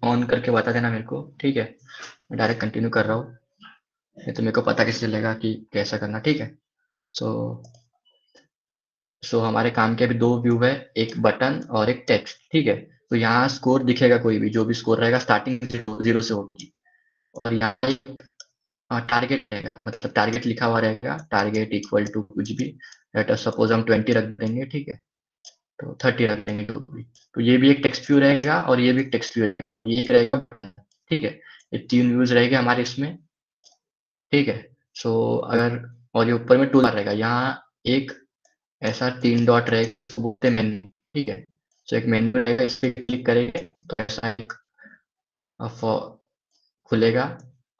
On करके बता देना मेरे को, ठीक है? मैं डायरेक्ट कंटिन्यू कर रहा हूँ, नहीं तो मेरे को पता कैसे चलेगा कि कैसा करना, ठीक है? सो हमारे काम के अभी दो व्यू है, एक बटन और एक टेक्स्ट, ठीक है? तो यहाँ स्कोर दिखेगा, कोई भी जो भी स्कोर रहेगा स्टार्टिंग जीरो से होगी। और यहाँ एक टारगेट रहेगा, मतलब टारगेट लिखा हुआ रहेगा, टारगेट इक्वल टू कुछ भी। लेट अस सपोज हम 20 रख देंगे, ठीक है? तो 30 रख देंगे जो भी। तो ये भी एक टेक्स्ट व्यू रहेगा और ये भी एक टेक्स्ट व्यू रहेगा, ये एक रहेगा button, ठीक है? ये तीन व्यूज रहेंगे हमारे इसमें, ठीक है? सो अगर, और ये ऊपर में टूल बार रहेगा, यहाँ एक ऐसा तीन डॉट रहेगा, इसको बोलते हैं मेन्यू, ठीक है? सो एक मेन्यू रहेगा, इस पे क्लिक करेंगे तो ऐसा एक खुलेगा,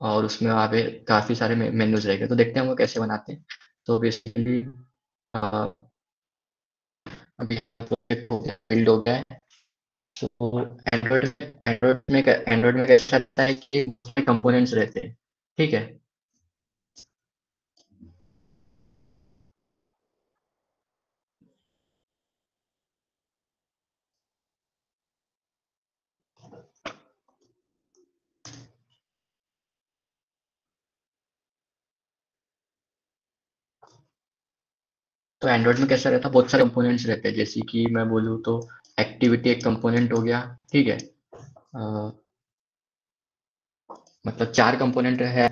और उसमें वहाँ पे काफी सारे मेन्यूज रहेंगे। तो देखते हैं हम वो कैसे बनाते हैं। तो बेसिकली अभी बिल्ड हो गया है। तो एंड्रॉइड में कैसा रहता है कि कंपोनेंट्स रहते हैं, ठीक है? तो एंड्रॉइड में कैसा रहता है, बहुत सारे कंपोनेंट्स रहते हैं, जैसे कि मैं बोलूँ तो एक्टिविटी एक कंपोनेंट हो गया, ठीक है? मतलब चार कंपोनेंट है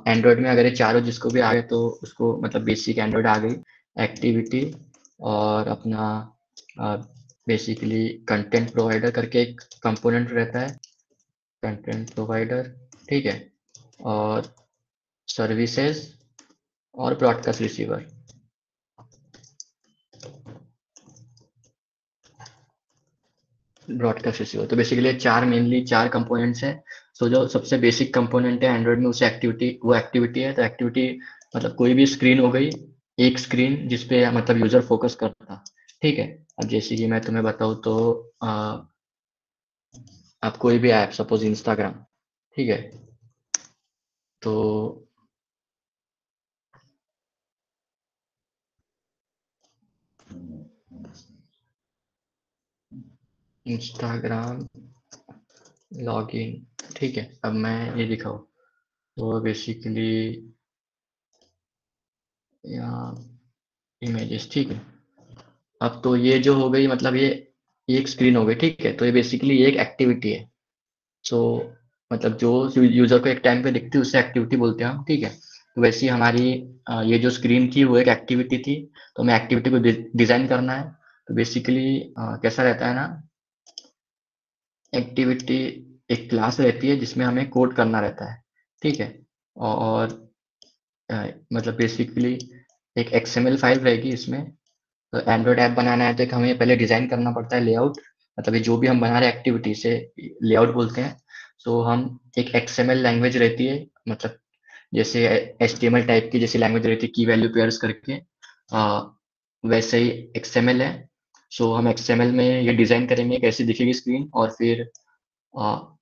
एंड्रॉइड में, अगर ये चारों जिसको भी आ गए तो उसको मतलब बेसिक एंड्रॉइड आ गई। एक्टिविटी, और अपना बेसिकली कंटेंट प्रोवाइडर करके एक कंपोनेंट रहता है, कंटेंट प्रोवाइडर, ठीक है? और सर्विसेज, और ब्रॉडकास्ट रिसीवर। ब्रॉडकास्ट रिसीवर, तो बेसिकली चार, मेनली चार कंपोनेंट्स हैं। सो जो सबसे बेसिक कंपोनेंट है एंड्रॉइड में, उसे एक्टिविटी, वो एक्टिविटी है। तो एक्टिविटी मतलब कोई भी स्क्रीन हो गई, एक स्क्रीन जिसपे मतलब यूजर फोकस करता, ठीक है? अब जैसे कि मैं तुम्हें बताऊँ तो आप कोई भी ऐप, सपोज इंस्टाग्राम, ठीक है? तो इंस्टाग्राम लॉगिन, ठीक है? अब मैं ये दिखाऊँ तो बेसिकली यहाँ इमेजेस, ठीक है? अब तो ये जो हो गई, मतलब ये एक स्क्रीन हो गई, ठीक है? तो ये बेसिकली एक एक्टिविटी है। सो मतलब जो यूजर को एक टाइम पे दिखती है उसे एक्टिविटी बोलते हैं हम, ठीक है? तो वैसे ही हमारी ये जो स्क्रीन थी वो एक एक्टिविटी थी। तो हमें एक्टिविटी को डिजाइन करना है। तो बेसिकली कैसा रहता है ना, एक्टिविटी एक क्लास रहती है जिसमें हमें कोड करना रहता है, ठीक है? और मतलब बेसिकली एक एक्सएमएल फाइल रहेगी इसमें। तो एंड्रॉइड ऐप बनाना है तो एक हमें पहले डिजाइन करना पड़ता है लेआउट, मतलब ये जो भी हम बना रहे हैं एक्टिविटी से लेआउट बोलते हैं। सो हम एक एक्सएमएल लैंग्वेज रहती है, मतलब जैसे एचटीएमएल टाइप की जैसी लैंग्वेज रहती है की वैल्यू पेयर्स करके, आ, वैसे ही एक्सएमएल है। सो हम एक्सएमएल में ये डिजाइन करेंगे कैसी दिखेगी स्क्रीन, और फिर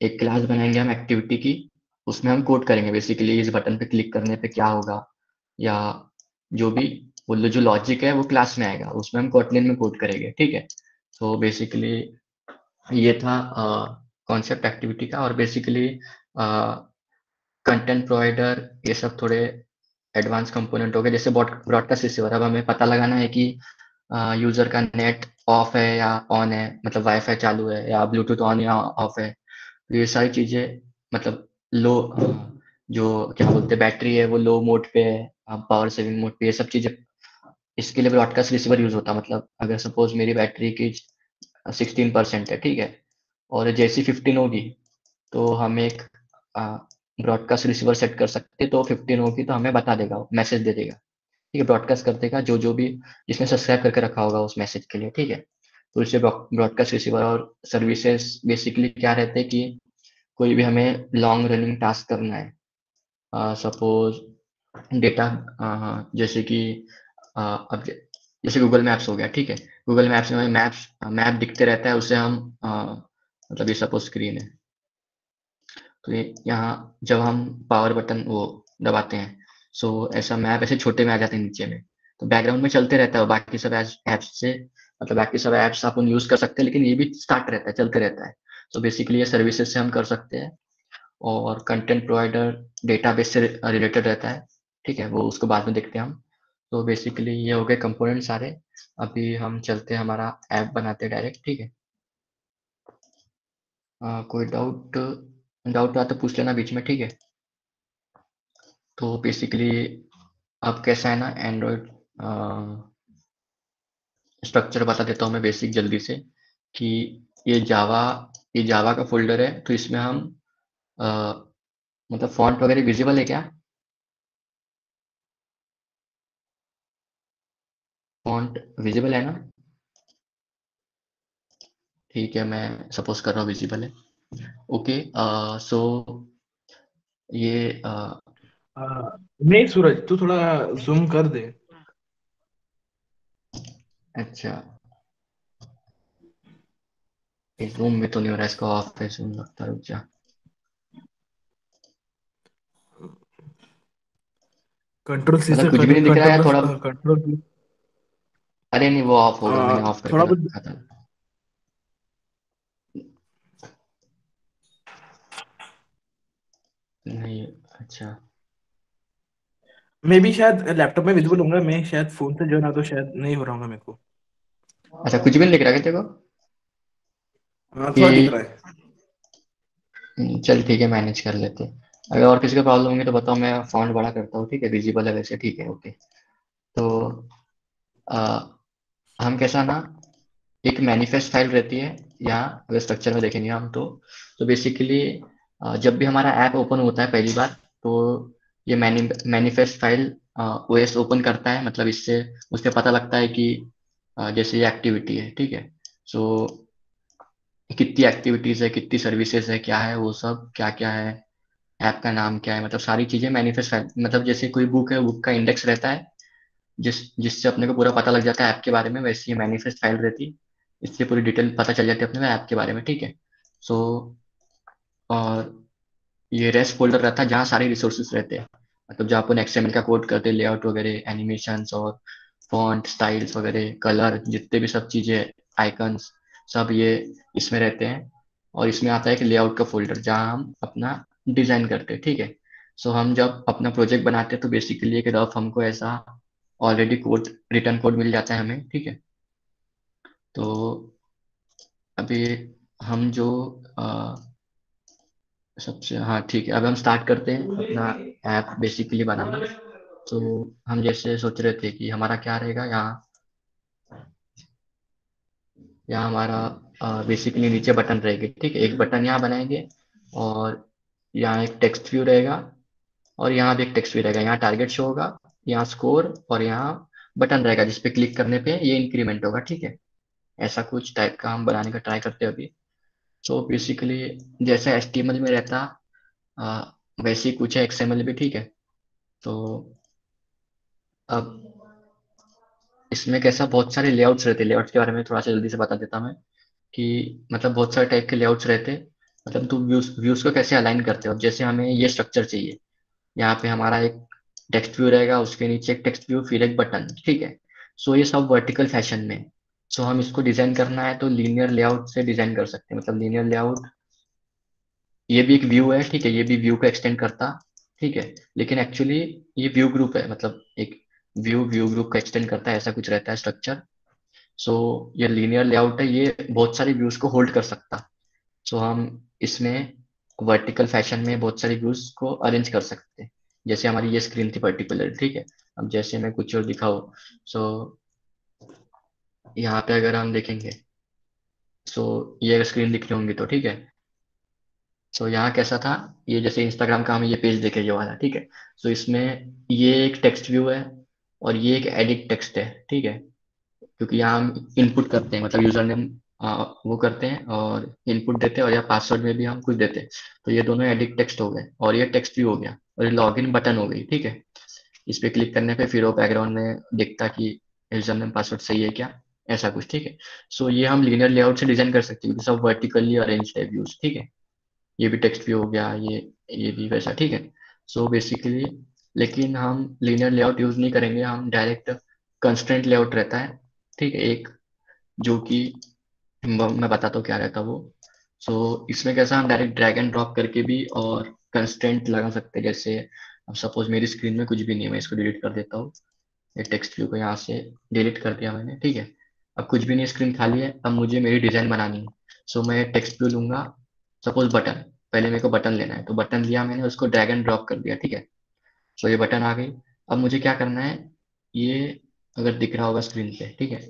एक क्लास बनाएंगे हम एक्टिविटी की। उसमें हम कोड करेंगे बेसिकली इस बटन पे क्लिक करने पे क्या होगा, या जो भी वो जो लॉजिक है वो क्लास में आएगा, उसमें हम कोटलिन में कोड करेंगे, ठीक है? तो बेसिकली ये था कॉन्सेप्ट एक्टिविटी का। और बेसिकली कंटेंट प्रोवाइडर, ये सब थोड़े एडवांस कंपोनेंट हो गए, जैसे ब्रॉडकास्ट रिसीवर। अब हमें पता लगाना है कि यूजर का नेट ऑफ है या ऑन है, मतलब वाईफाई चालू है या ब्लूटूथ ऑन या ऑफ है। तो ये सारी चीजें, मतलब लो जो क्या बोलते हैं बैटरी है वो लो मोड पे है, पावर सेविंग मोड पे, ये सब चीजें इसके लिए ब्रॉडकास्ट रिसीवर यूज होता है। मतलब अगर सपोज मेरी बैटरी की 16% है, ठीक है? और जैसी 15 होगी तो हम एक ब्रॉडकास्ट रिसीवर सेट कर सकते हैं, तो 15 होगी तो हमें बता देगा, मैसेज दे देगा, ठीक है? ब्रॉडकास्ट कर देगा जो जो भी जिसने सब्सक्राइब करके रखा होगा उस मैसेज के लिए, ठीक है? तो इससे ब्रॉडकास्ट रिसीवर और सर्विसेज बेसिकली क्या रहते हैं कि कोई भी हमें लॉन्ग रनिंग टास्क करना है, सपोज डेटा, जैसे कि अब जैसे गूगल मैप्स हो गया, ठीक है? गूगल मैप्स में मैप्स मैप दिखते रहता है, उसे हम मतलब ये सपोज स्क्रीन है, तो ये यहाँ जब हम पावर बटन वो दबाते हैं, सो ऐसा मैप ऐसे छोटे में आ जाते हैं नीचे में। तो बैकग्राउंड में चलते रहता है, और बाकी सब ऐप्स से, मतलब बाकी सब ऐप्स आप यूज कर सकते हैं, लेकिन ये भी स्टार्ट रहता है, चलते रहता है। तो बेसिकली ये सर्विसेज से हम कर सकते हैं, और कंटेंट प्रोवाइडर डेटाबेस से रिलेटेड रहता है, ठीक है, वो उसको बाद में देखते हैं हम। तो बेसिकली ये हो गए कंपोनेंट सारे। अभी हम चलते हैं हमारा ऐप बनाते हैं डायरेक्ट, ठीक है। कोई डाउट डाउट रहा तो पूछ लेना बीच में, ठीक है। तो बेसिकली अब कैसा है ना, एंड्रॉयड स्ट्रक्चर बता देता हूँ मैं बेसिक जल्दी से, कि ये जावा ये जावा का फोल्डर है, तो इसमें हम अ, मतलब फॉन्ट वगैरह विजिबल है क्या? फॉन्ट विजिबल है ना? ठीक है, मैं सपोज कर रहा हूँ विजिबल है। ओके, सो ये नहीं सूरज, तू थोड़ा जूम कर दे। अच्छा, इस रूम में तो नहीं हो रहा, इसका ऑफ है जूम लगता है, रुक जा। कंट्रोल सी मतलब से कुछ भी कर, नहीं दिख रहा कंट्रोल है प्लस थोड़ा? कंट्रोल। अरे नहीं, वो ऑफ होगा, मैंने ऑफ करके थोड़ा बहुत। रखा था। नहीं, अच्छा। मैं भी शायद लैपटॉप में विजिबल होऊंगा, मैं शायद फोन से जो ना, तो शायद नहीं हो रहा होगा मेरे को। अच्छा, कुछ भी नहीं दिख रहा क्या तेरे को? हाँ, थोड़ा दिख रहा कि है। चल ठीक है, मैनेज कर लेते हैं। अगर और किसी का प्रॉब्लम होगी तो बताओ, मैं फॉन्ट बड़ा करता हूँ, ठीक है, विजिबल है वैसे, ठीक है, ओके। तो अ, हम कैसा ना, एक मैनिफेस्ट फाइल रहती है यहाँ, अगर स्ट्रक्चर में देखेंगे हम तो बेसिकली जब भी हमारा ऐप ओपन होता है पहली बार, तो ये मैनिफेस्ट फाइल ओएस ओपन करता है, मतलब इससे उससे पता लगता है कि जैसे ये एक्टिविटी है, ठीक है। सो कितनी एक्टिविटीज है, कितनी सर्विसेज है, क्या है वो सब, क्या क्या है, ऐप का नाम क्या है, मतलब सारी चीजें मैनिफेस्ट फाइल, मतलब जैसे कोई बुक है, बुक का इंडेक्स रहता है, जिससे अपने को पूरा पता लग जाता है ऐप के बारे में, वैसे ही मैनिफेस्ट फाइल रहती है, इससे पूरी डिटेल पता चल जाती है अपने को ऐप के बारे में, ठीक है। सो और ये रेस्ट फोल्डर रहता है जहाँ सारे रिसोर्सेज रहते हैं, मतलब जहाँ अपन एक्सएमएल का कोड करते हैं, लेआउट वगैरह, एनिमेशंस और फॉन्ट स्टाइल्स वगैरह, कलर, जितने भी सब चीजें, आइकन्स, सब ये इसमें रहते हैं। और इसमें आता है कि लेआउट का फोल्डर जहाँ हम अपना डिजाइन करते हैं, ठीक है। सो हम जब अपना प्रोजेक्ट बनाते हैं तो बेसिकली एक रफ हमको ऐसा ऑलरेडी कोड, रिटर्न कोड मिल जाता है हमें, ठीक है। तो अभी हम जो सबसे, हाँ ठीक है, अब हम स्टार्ट करते हैं अपना ऐप बेसिकली बनाना। तो हम जैसे सोच रहे थे कि हमारा क्या रहेगा यहाँ, यहाँ हमारा बेसिकली नीचे बटन रहेगी, ठीक है, एक बटन यहाँ बनाएंगे, और यहाँ एक टेक्स्ट व्यू रहेगा, और यहाँ भी एक टेक्स्ट व्यू रहेगा, यहाँ टारगेट शो होगा, यहाँ स्कोर, और यहाँ बटन रहेगा जिसपे क्लिक करने पे ये इंक्रीमेंट होगा, ठीक है। ऐसा कुछ टाइप का हम बनाने का ट्राई करते हैं अभी। तो बेसिकली जैसे HTML में रहता आ, वैसे ही कुछ है XML भी, ठीक है। तो अब इसमें कैसा, बहुत सारे लेआउट्स रहते हैं, लेआउट्स के बारे में थोड़ा सा जल्दी से बता देता मैं, कि मतलब बहुत सारे टाइप के लेआउट्स रहते हैं। मतलब तुम व्यूज व्यूज को कैसे अलाइन करते हो, अब जैसे हमें ये स्ट्रक्चर चाहिए, यहाँ पे हमारा एक टेक्स्ट व्यू रहेगा, उसके नीचे एक टेक्स्ट व्यू, फिर एक बटन, ठीक है। सो ये सब वर्टिकल फैशन में। सो हम इसको डिजाइन करना है तो लीनियर लेआउट से डिजाइन कर सकते हैं, मतलब लीनियर लेआउट, ये भी एक व्यू है, ठीक है, ये भी व्यू को एक्सटेंड करता, ठीक है। लेकिन एक्चुअली ये व्यू ग्रुप है, मतलब एक व्यू व्यू ग्रुप को एक्सटेंड करता है, ऐसा कुछ रहता है स्ट्रक्चर। सो ये लीनियर लेआउट है, ये बहुत सारे व्यूज को होल्ड कर सकता। सो हम इसमें वर्टिकल फैशन में बहुत सारे व्यूज को अरेंज कर सकते हैं, जैसे हमारी ये स्क्रीन थी पर्टिकुलर, ठीक है। अब जैसे मैं कुछ और दिखाऊँ, सो यहाँ पे अगर हम देखेंगे, सो ये स्क्रीन दिख रही होंगी तो, ठीक है। सो यहाँ कैसा था, ये जैसे इंस्टाग्राम का हम ये पेज देखे, ये वाला, ठीक है। सो इसमें ये एक टेक्स्ट व्यू है, और ये एक एडिट टेक्स्ट है, ठीक है। क्योंकि यहाँ हम इनपुट करते हैं, मतलब यूजर नेम वो करते हैं और इनपुट देते हैं, और या पासवर्ड में भी हम कुछ देते हैं। तो ये दोनों एडिट टेक्स्ट हो गए, और ये टेक्स्ट व्यू हो गया, और ये लॉगिन बटन हो गई, ठीक है। इस पे क्लिक करने पे फिर वो बैकग्राउंड में दिखता कि यूजर नेम पासवर्ड सही है क्या, ऐसा कुछ, ठीक है। सो ये हम लीनियर लेआउट से डिजाइन कर सकते हैं, क्योंकि सब वर्टिकली अरेंज है व्यूज, ठीक है। ये भी टेक्स्ट व्यू हो गया, ये भी वैसा, ठीक है। सो बेसिकली, लेकिन हम लीनियर लेआउट यूज नहीं करेंगे, हम डायरेक्ट कंस्ट्रेंट लेआउट रहता है, ठीक है, एक, जो कि मैं बताता हूँ क्या रहता है वो। सो इसमें कैसा हम डायरेक्ट ड्रैग एंड ड्रॉप करके भी और कंस्ट्रेंट लगा सकते हैं। जैसे अब सपोज मेरी स्क्रीन में कुछ भी नहीं है, मैं इसको डिलीट कर देता हूँ, ये टेक्स्ट व्यू को यहाँ से डिलीट कर दिया मैंने, ठीक है। अब कुछ भी नहीं, स्क्रीन खाली है, अब मुझे मेरी डिजाइन बनानी है। सो मैं टेक्स्ट व्यू लूंगा, सपोज बटन, पहले मेरे को बटन लेना है, तो बटन लिया मैंने, उसको ड्रैग एंड ड्रॉप कर दिया, ठीक है। सो ये बटन आ गई। अब मुझे क्या करना है, ये अगर दिख रहा होगा स्क्रीन पे, ठीक है।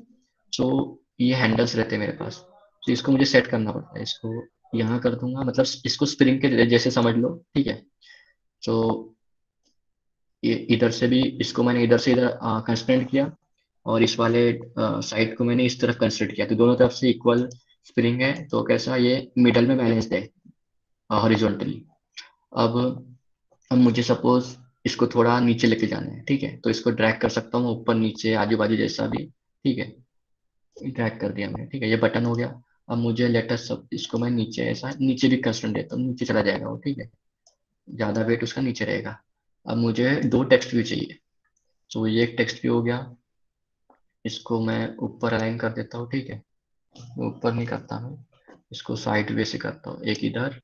सो ये हैंडल्स रहते हैं मेरे पास, तो इसको मुझे सेट करना पड़ता है। इसको यहाँ कर दूंगा, मतलब इसको स्प्रिंग के जैसे समझ लो, ठीक है। सो ये इधर से भी, इसको मैंने इधर से इधर कंस्ट्रेंट किया, और इस वाले साइड को मैंने इस तरफ कंस्ट्रेंट किया, तो दोनों तरफ से इक्वल स्प्रिंग है, तो कैसा ये मिडल में बैलेंस्ड है हॉरिजॉन्टली। अब अब मुझे सपोज इसको थोड़ा नीचे लेके जाना है, ठीक है, तो इसको ड्रैग कर सकता हूँ ऊपर नीचे आजू बाजू जैसा भी, ठीक है। ड्रैग कर दिया मैंने, ठीक है, ये बटन हो गया। अब मुझे लेटेस्ट सब इसको मैं नीचे ऐसा नीचे भी कंस्ट्रेंट देता हूँ, नीचे चला जाएगा वो, ठीक है, ज्यादा वेट उसका नीचे रहेगा। अब मुझे दो टेक्स्ट व्यू चाहिए, तो ये एक टेक्स्ट व्यू हो गया, इसको मैं ऊपर अलाइन कर देता हूँ, ठीक है। ऊपर नहीं करता मैं, इसको साइड वे से करता हूँ, एक इधर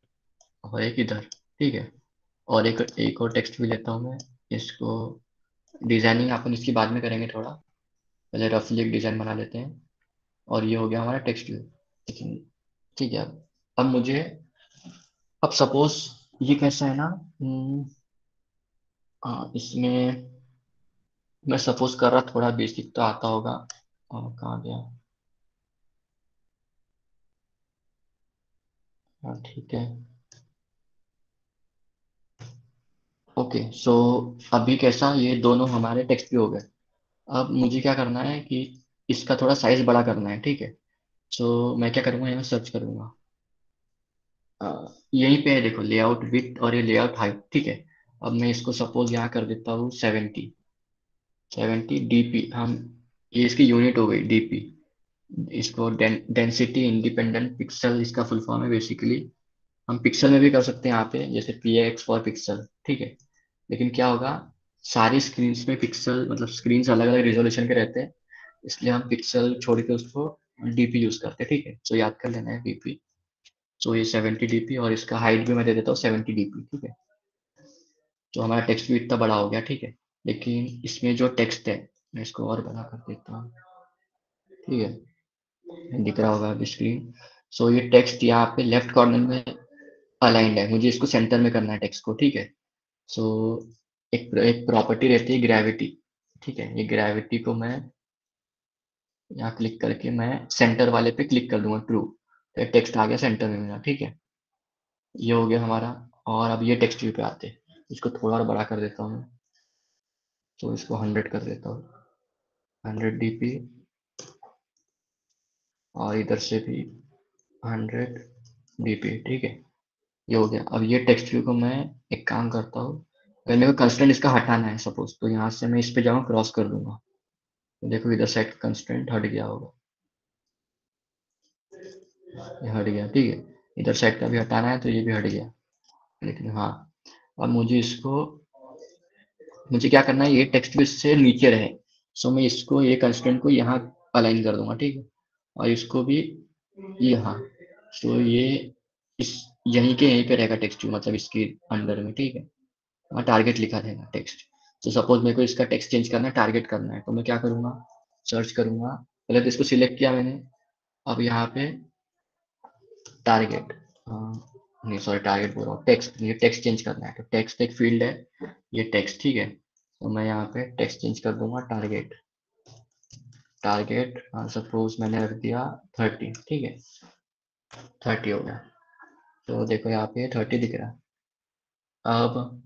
और एक इधर, ठीक है। और एक एक और टेक्स्ट व्यू लेता हूँ मैं, इसको डिजाइनिंग अपन इसकी बाद में करेंगे थोड़ा, पहले रफली एक डिजाइन बना लेते हैं। और ये हो गया हमारा टेक्स्ट व्यू, लेकिन ठीक है। अब मुझे, अब सपोज ये कैसा है ना, इसमें मैं सपोज कर रहा, थोड़ा बेसिक तो आता होगा, और कहाँ गया, हाँ ठीक है। ओके, सो अभी कैसा, ये दोनों हमारे टेक्स्ट व्यू हो गए। अब मुझे क्या करना है कि इसका थोड़ा साइज बड़ा करना है, ठीक है। सो मैं क्या करूँगा, यहाँ सर्च करूँगा, यहीं पे है देखो, लेआउट विथ और ये लेआउट हाइट, ठीक है। अब मैं इसको सपोज यहाँ कर देता हूँ 70 डीपी, हम ये इसकी यूनिट हो गई डीपी। इसको डेंसिटी इंडिपेंडेंट पिक्सल इसका फुल फॉर्म है बेसिकली। हम पिक्सल में भी कर सकते हैं यहाँ पे, जैसे पी एक्स फॉर पिक्सल, ठीक है। लेकिन क्या होगा, सारी स्क्रीन्स में पिक्सल, मतलब स्क्रीन्स अलग अलग रिजोल्यूशन के रहते हैं, इसलिए हम पिक्सल छोड़ के उसको डीपी यूज करते हैं, ठीक है। तो याद कर लेना है डीपी। तो ये 70 डीपी, और इसका हाइट भी मैं दे देता हूँ 70 डीपी, ठीक है। तो हमारा टेक्स्ट भी इतना बड़ा हो गया, ठीक है। लेकिन इसमें जो टेक्स्ट है, मैं इसको और बड़ा कर देता हूँ, ठीक है, दिख रहा होगा अभी स्क्रीन। सो ये टेक्स्ट यहाँ पे लेफ्ट कॉर्नर में अलाइंड है, मुझे इसको सेंटर में करना है टेक्स्ट को, ठीक है। सो एक एक प्रॉपर्टी रहती है ग्रेविटी, ठीक है। ये ग्रेविटी को मैं यहाँ क्लिक करके मैं सेंटर वाले पे क्लिक कर दूंगा, ट्रू, तो टेक्स्ट आ गया सेंटर में मेरा, ठीक है। ये हो गया हमारा। और अब ये टेक्स्ट व्यू पे आते हैं, इसको थोड़ा और बड़ा कर देता हूँ मैं, तो इसको 100 कर देता हूँ, 100 डीपी, और इधर से भी 100 डीपी, ठीक है। ये हो गया। अब ये टेक्स्ट व्यू को मैं एक काम करता हूँ, अगर मेरे को कंस्ट्रेंट इसका हटाना है सपोज, तो यहाँ से मैं इस पे जाऊँ, क्रॉस कर दूंगा, तो देखो इधर साइड कंस्ट्रेंट हट गया होगा, ये हट गया, ठीक है। इधर साइड का भी हटाना है तो ये भी हट गया, लेकिन हाँ, अब मुझे क्या करना है, ये टेक्स्ट भी इससे नीचे रहे। सो मैं इसको, ये कंस्ट्रेंट को यहाँ अलाइन कर दूंगा, ठीक है। और इसको भी यहाँ, सो ये इस यहीं के यहीं पे रहेगा टेक्स्ट, मतलब इसके अंडर में, ठीक है। वहाँ टारगेट लिखा रहेगा टेक्स्ट। तो सपोज मेरे को इसका टेक्स्ट चेंज करना है, टारगेट करना है, तो मैं क्या करूँगा, सर्च करूँगा, पहले तो इसको सिलेक्ट किया मैंने। अब यहाँ पे टारगेट, नहीं सॉरी, टारगेट बोल रहा हूँ, टेक्स्ट, ये टेक्स्ट चेंज करना है, तो टेक्स्ट एक फील्ड है, ये टेक्स्ट, ठीक है। तो मैं यहाँ पे टेक्स्ट चेंज कर दूंगा, टारगेट, टारगेट सपोज मैंने रख दिया 30, ठीक है, 30 हो गया। तो देखो यहाँ पे 30 दिख रहा है। अब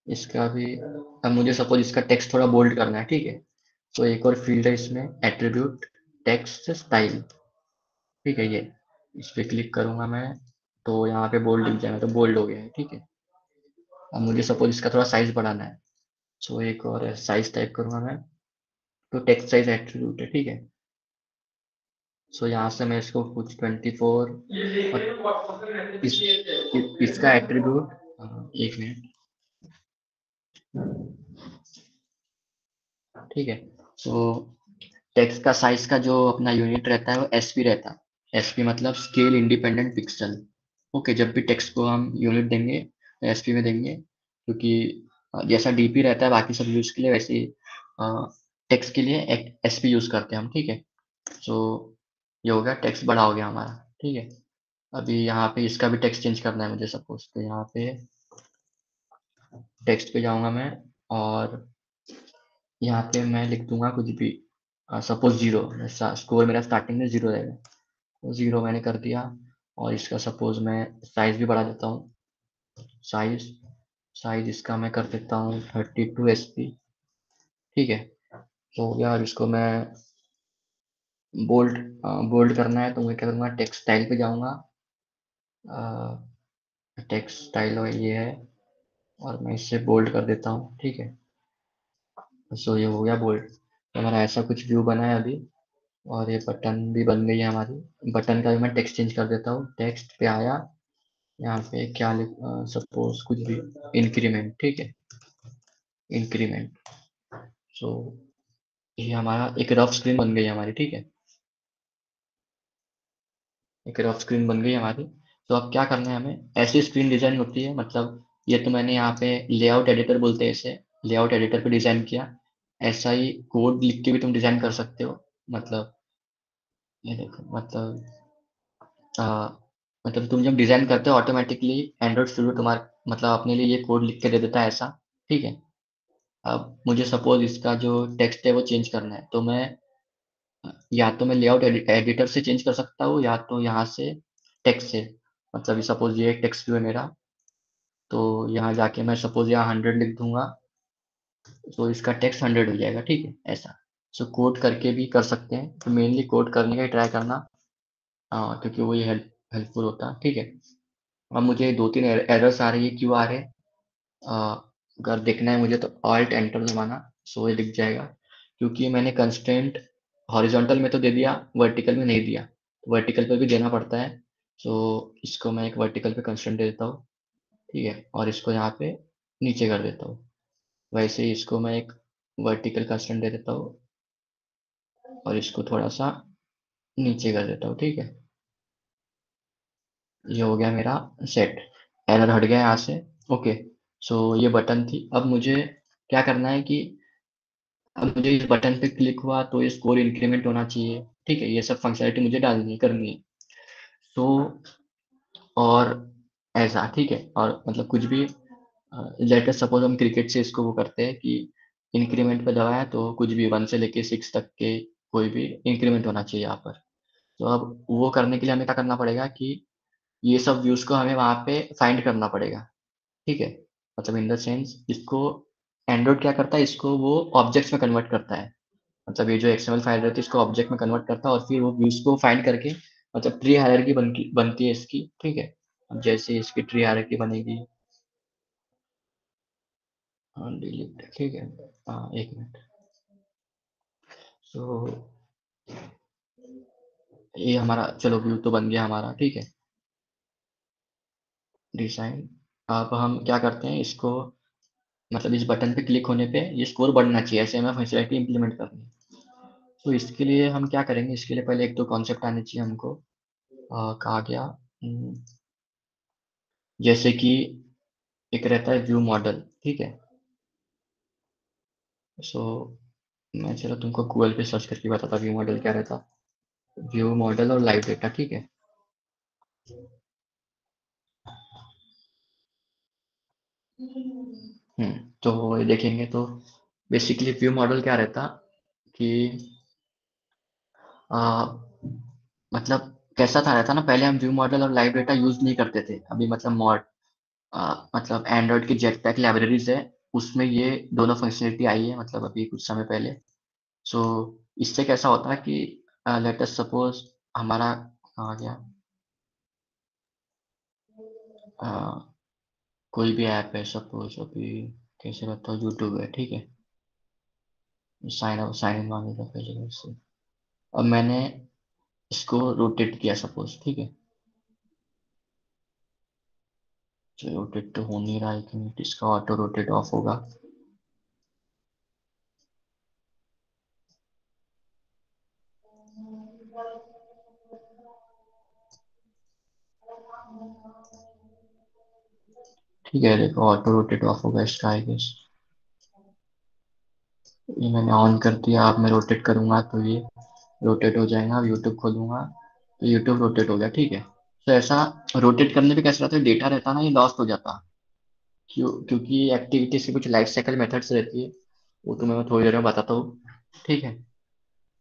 इसका भी, अब मुझे सपोज इसका टेक्स्ट थोड़ा बोल्ड करना है, ठीक है। तो एक और फील्ड है इसमें, एट्रीब्यूट टेक्स्ट स्टाइल, ठीक है, ये इस पे क्लिक करूंगा मैं, तो यहाँ पे बोल्ड दिख जाएगा, तो बोल्ड हो गया है, ठीक है। अब मुझे सपोज इसका थोड़ा साइज बढ़ाना है, सो एक और साइज टाइप करूंगा मैं, तो टेक्स्ट साइज एट्रीब्यूट है, ठीक है। सो यहाँ से मैं इसको कुछ 24, और इसका एट्रीब्यूट, एक मिनट, ठीक है। सो टेक्स्ट का साइज का जो अपना यूनिट रहता है वो एसपी रहता है, एसपी मतलब स्केल इंडिपेंडेंट पिक्सल। ओके, जब भी टेक्स्ट को हम यूनिट देंगे एसपी में देंगे, क्योंकि जैसा डीपी रहता है बाकी सब यूज के लिए, वैसे ही टेक्स्ट के लिए एसपी यूज करते हैं हम, ठीक है। सो ये हो गया, टेक्स्ट बड़ा हो गया हमारा, ठीक है। अभी यहाँ पे इसका भी टेक्स्ट चेंज करना है मुझे, सपोज तो यहाँ पे टेक्स्ट पे जाऊंगा मैं, और यहाँ पे मैं लिख दूंगा कुछ भी, सपोज जीरो। स्कोर मेरा स्टार्टिंग में जीरो रहेगा, तो जीरो मैंने कर दिया। और इसका सपोज मैं साइज भी बढ़ा देता हूँ। साइज साइज इसका मैं कर देता हूँ 32 SP, ठीक है। तो हो गया। और इसको मैं बोल्ड बोल्ड करना है तो मैं क्या करूँगा, टेक्स्ट स्टाइल पे जाऊँगा। टेक्स्ट स्टाइल ये है, और मैं इसे बोल्ड कर देता हूँ, ठीक है। सो ये हो गया बोल्ड। तो हमारा ऐसा कुछ व्यू बना है अभी। और ये बटन भी बन गई है हमारी। बटन का भी मैं टेक्स्ट चेंज कर देता हूँ। टेक्स्ट पे आया, यहाँ पे क्या लिख, सपोज कुछ भी, इंक्रीमेंट, ठीक है, इंक्रीमेंट। सो ये हमारा एक रफ स्क्रीन बन गई है हमारी, ठीक है। एक रफ स्क्रीन बन गई हमारी। तो अब क्या करना है हमें, ऐसी स्क्रीन डिजाइन होती है, मतलब ये तो मैंने यहाँ पे लेआउट एडिटर बोलते हैं इसे, लेआउट एडिटर पे डिजाइन किया। ऐसा ही कोड लिख के भी तुम डिजाइन कर सकते हो। मतलब ये देखो, आ, मतलब तुम जब डिजाइन करते हो ऑटोमेटिकली एंड्रॉइड स्टूडियो तुम्हारे मतलब अपने लिए ये कोड लिख के दे देता है ऐसा, ठीक है। अब मुझे सपोज इसका जो टेक्स्ट है वो चेंज करना है, तो मैं या तो मैं लेआउट एडिटर से चेंज कर सकता हूँ, या तो यहाँ से टेक्स्ट से। मतलब सपोज ये एक टेक्स्ट व्यू है मेरा, तो यहाँ जाके मैं सपोज यहाँ 100 लिख दूंगा, तो इसका टेक्स्ट 100 हो जाएगा, ठीक है, ऐसा। सो कोड करके भी कर सकते हैं, तो मेनली कोड करने का ही ट्राई करना, क्योंकि वही हेल्पफुल होता है, ठीक है। अब मुझे दो तीन एरर्स आ रही है, क्यों आ रहे हैं, अगर देखना है मुझे तो ऑल्ट एंटर दबाना, सो ये दिख जाएगा। क्योंकि मैंने कंस्ट्रेंट हॉरिजॉन्टल में तो दे दिया, वर्टिकल में नहीं दिया। वर्टिकल पे भी देना पड़ता है। सो इसको मैं एक वर्टिकल पे कंस्ट्रेंट दे देता हूँ, ठीक है, और इसको यहाँ पे नीचे कर देता हूँ। वैसे ही इसको मैं एक वर्टिकल कंस्ट्रेंट दे देता हूँ, और इसको थोड़ा सा नीचे कर देता हूँ, ठीक है। ये हो गया मेरा सेट। एरर हट गया यहाँ से। ओके। सो ये बटन थी। अब मुझे क्या करना है कि अब मुझे इस बटन पे क्लिक हुआ तो ये स्कोर इंक्रीमेंट होना चाहिए, ठीक है। ये सब फंक्शनलिटी मुझे डालनी करनी है। तो और ऐसा, ठीक है, और मतलब कुछ भी, लेटर सपोज हम क्रिकेट से इसको वो करते हैं कि इंक्रीमेंट पे दबाया तो कुछ भी 1 से लेके 6 तक के कोई भी इंक्रीमेंट होना चाहिए यहाँ पर। तो अब वो करने के लिए हमें क्या करना पड़ेगा कि ये सब व्यूज को हमें वहाँ पे फाइंड करना पड़ेगा, ठीक है। मतलब इन द सेंस इसको एंड्रॉइड क्या करता है, इसको वो ऑब्जेक्ट्स में कन्वर्ट करता है। मतलब ये जो एक्सएमएल फाइल रहती है इसको ऑब्जेक्ट में कन्वर्ट करता है, और फिर वो व्यूज को फाइंड करके, मतलब ट्री हायरार्की बनती है इसकी, ठीक है। अब जैसे इसकी ट्री हायरार्की बनेगी, डिलीट, ठीक है। एक मिनट। तो ये हमारा, चलो व्यू तो बन गया हमारा, ठीक है। डिजाइन। अब हम क्या करते हैं इसको, मतलब इस बटन पे क्लिक होने पे ये स्कोर बढ़ना चाहिए, ऐसे हमें फैसिलिटी इंप्लीमेंट करनी है। तो इसके लिए हम क्या करेंगे, इसके लिए पहले एक तो कॉन्सेप्ट आने चाहिए हमको। कहा गया, जैसे कि एक रहता है व्यू मॉडल, ठीक है। सो मैं चलो तुमको गूगल पे सर्च करके बताता व्यू मॉडल क्या रहता। व्यू मॉडल और लाइव डेटा, ठीक है। तो ये देखेंगे तो बेसिकली व्यू मॉडल क्या रहता कि आ, मतलब कैसा था रहता ना, पहले हम व्यू मॉडल और लाइव डेटा यूज नहीं करते थे। अभी मतलब मतलब एंड्रॉइड की जेट पैक लाइब्रेरीज है, उसमें ये दोनों फंक्शनलिटी आई है, मतलब अभी कुछ समय पहले। सो इससे कैसा होता है कि लेट अस सपोज हमारा आ गया, अ, कोई भी ऐप है, सपोज अभी कैसे बताओ, यूट्यूब है, ठीक है। साइन इन मांगेगा पहले से। अब मैंने इसको रोटेट किया सपोज, ठीक है। तो रोटेट तो हो नहीं रहा है, कि इसका ऑटो रोटेट ऑफ होगा। ठीक है, देखो ऑटो रोटेट ऑफ होगा इसका आई गेस। ये मैंने ऑन कर दिया, अब मैं रोटेट करूंगा तो ये रोटेट हो जाएगा। अब यूट्यूब खोलूंगा तो यूट्यूब रोटेट हो गया। ठीक है, तो ऐसा रोटेट करने पे कैसा रहता है, डेटा रहता है ना ये लॉस्ट हो जाता। क्योंकि एक्टिविटीज की कुछ लाइफ साइकिल मेथड्स रहती है, वो तुम्हें मैं थोड़ी देर में बताता हूँ। ठीक है,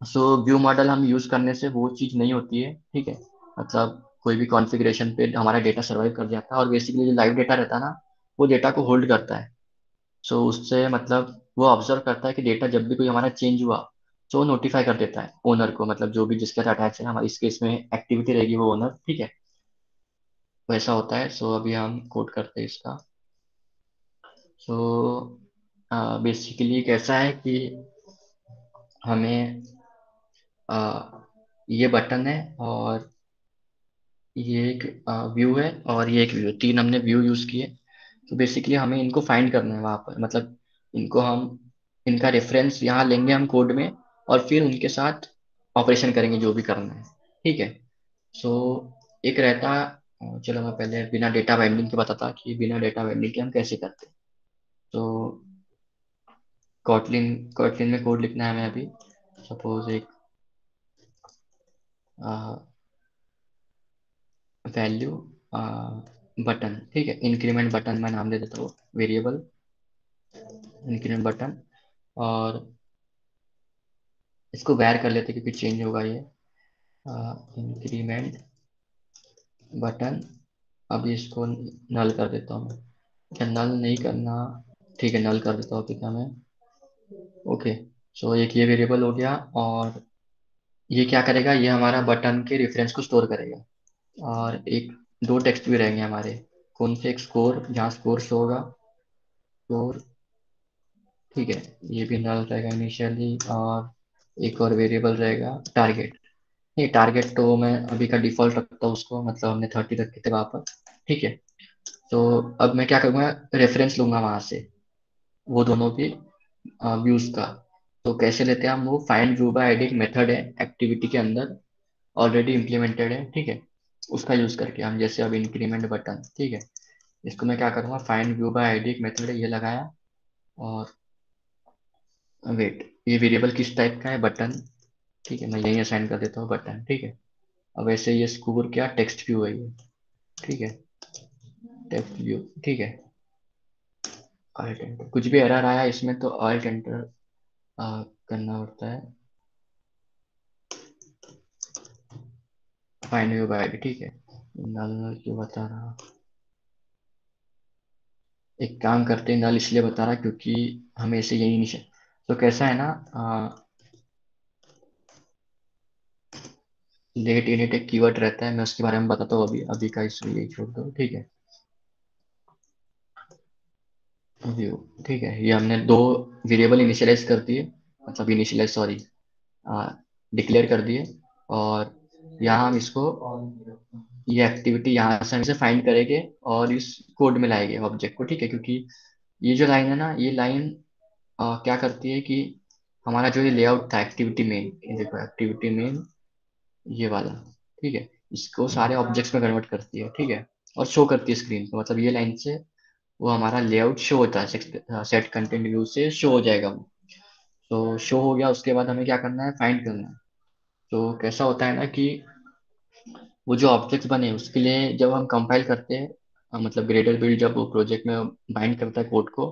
सो व्यू मॉडल हम यूज करने से वो चीज़ नहीं होती है। ठीक है, मतलब कोई भी कॉन्फ़िगरेशन पे हमारा डेटा सर्वाइव कर जाता है, और बेसिकली जो लाइव डेटा रहता है ना, वो डेटा को होल्ड करता है। सो उससे मतलब वो ऑब्जर्व करता है कि डेटा जब भी कोई हमारा चेंज हुआ तो वो नोटिफाई कर देता है ओनर को, मतलब जो भी जिसके साथ अटैच है, हमारी इस केस में एक्टिविटी रहेगी वो ओनर। ठीक है, वैसा होता है। सो अभी हम कोड करते हैं इसका। सो बेसिकली कैसा है कि हमें ये बटन है, और ये एक व्यू है, और ये एक व्यू है, तीन हमने व्यू यूज किए। तो बेसिकली हमें इनको फाइंड करना है वहां पर, मतलब इनको हम इनका रेफरेंस यहाँ लेंगे हम कोड में, और फिर उनके साथ ऑपरेशन करेंगे जो भी करना है। ठीक है, सो एक रहता, चलो मैं पहले बिना डेटा बाइंडिंग के बताता कि बिना डेटा बाइंडिंग के हम कैसे करते हैं। तो कॉटलिन कॉटलिन में कोड लिखना है हमें अभी। सपोज एक वैल्यू बटन, ठीक है, इंक्रीमेंट बटन मैं नाम दे देता हूँ, वेरिएबल इंक्रीमेंट बटन। और इसको वैर कर लेते क्योंकि चेंज होगा ये। इंक्रीमेंट बटन, अभी इसको नल कर देता हूँ मैं। क्या नल नहीं करना? ठीक है, नल कर देता हूँ, ठीक है मैं। ओके, सो एक ये वेरिएबल हो गया, और ये क्या करेगा, ये हमारा बटन के रेफरेंस को स्टोर करेगा। और एक दो टेक्स्ट भी रहेंगे हमारे। कौन से? एक स्कोर, जहाँ स्कोर शो होगा, स्कोर। ठीक है, ये भी नल रहेगा इनिशियली। और एक और वेरिएबल रहेगा टारगेट। नहीं, टारगेट तो मैं अभी का डिफॉल्ट रखता हूँ उसको, मतलब हमने 30 रखे थे वहाँ पर। ठीक है, तो अब मैं क्या करूँगा, रेफरेंस लूंगा वहां से, वो दोनों भी व्यूज का। तो कैसे लेते हैं हम वो, फाइंड व्यू बाय आईडी एक मेथड है एक्टिविटी के अंदर, ऑलरेडी इम्प्लीमेंटेड है। ठीक है, उसका यूज करके हम, जैसे अब इंक्रीमेंट बटन, ठीक है, इसको मैं क्या करूँगा, फाइंड व्यू बाय आईडी एक मेथड है, ये लगाया। और वेट, ये वेरिएबल किस टाइप का है, बटन। ठीक है, मैं यही असाइन कर देता हूँ बटन। ठीक है, अब ऐसे ये स्कोर क्या, टेक्स्ट व्यू है ये। ठीक है, टेक्स्ट व्यू। ठीक है, ऑल्ट एंटर, कुछ भी एरर आया इसमें तो ऑल्ट एंटर करना पड़ता है। फाइंड व्यू बाय आईडी, ठीक है, नल नल क्यों बता रहा, एक काम करते हैं, नल इसलिए बता रहा क्योंकि हमें इसे यही नहीं। तो कैसा है ना, लेट इनिट एक कीवर्ड रहता है, मैं उसके बारे में बताता हूँ अभी, अभी का इसलिए यही छोड़ दो। ठीक है, व्यू। ठीक है, ये हमने दो वेरिएबल इनिशियलाइज कर दिए, मतलब इनिशियलाइज, सॉरी, डिक्लेयर कर दिए। और यहाँ हम इसको, ये एक्टिविटी यहाँ से हम इसे फाइंड करेंगे और इस कोड में लाएंगे ऑब्जेक्ट को। ठीक है, क्योंकि ये जो लाइन है ना, ये लाइन क्या करती है कि हमारा जो ये लेआउट था एक्टिविटी मेन, ये देखो एक्टिविटी मेन, ये वाला। ठीक है, इसको सारे ऑब्जेक्ट्स में कन्वर्ट करती है। ठीक है, और शो करती है स्क्रीन पे, मतलब ये लाइन से वो हमारा लेआउट शो होता है, सेट कंटेंट व्यू से शो हो जाएगा वो। तो शो हो गया, उसके बाद हमें क्या करना है, फाइंड करना है। तो कैसा होता है ना कि वो जो ऑब्जेक्ट्स बने उसके लिए जब हम कंपाइल करते हैं, मतलब ग्रेडर बिल्ड जब वो प्रोजेक्ट में बाइंड करता है कोड को,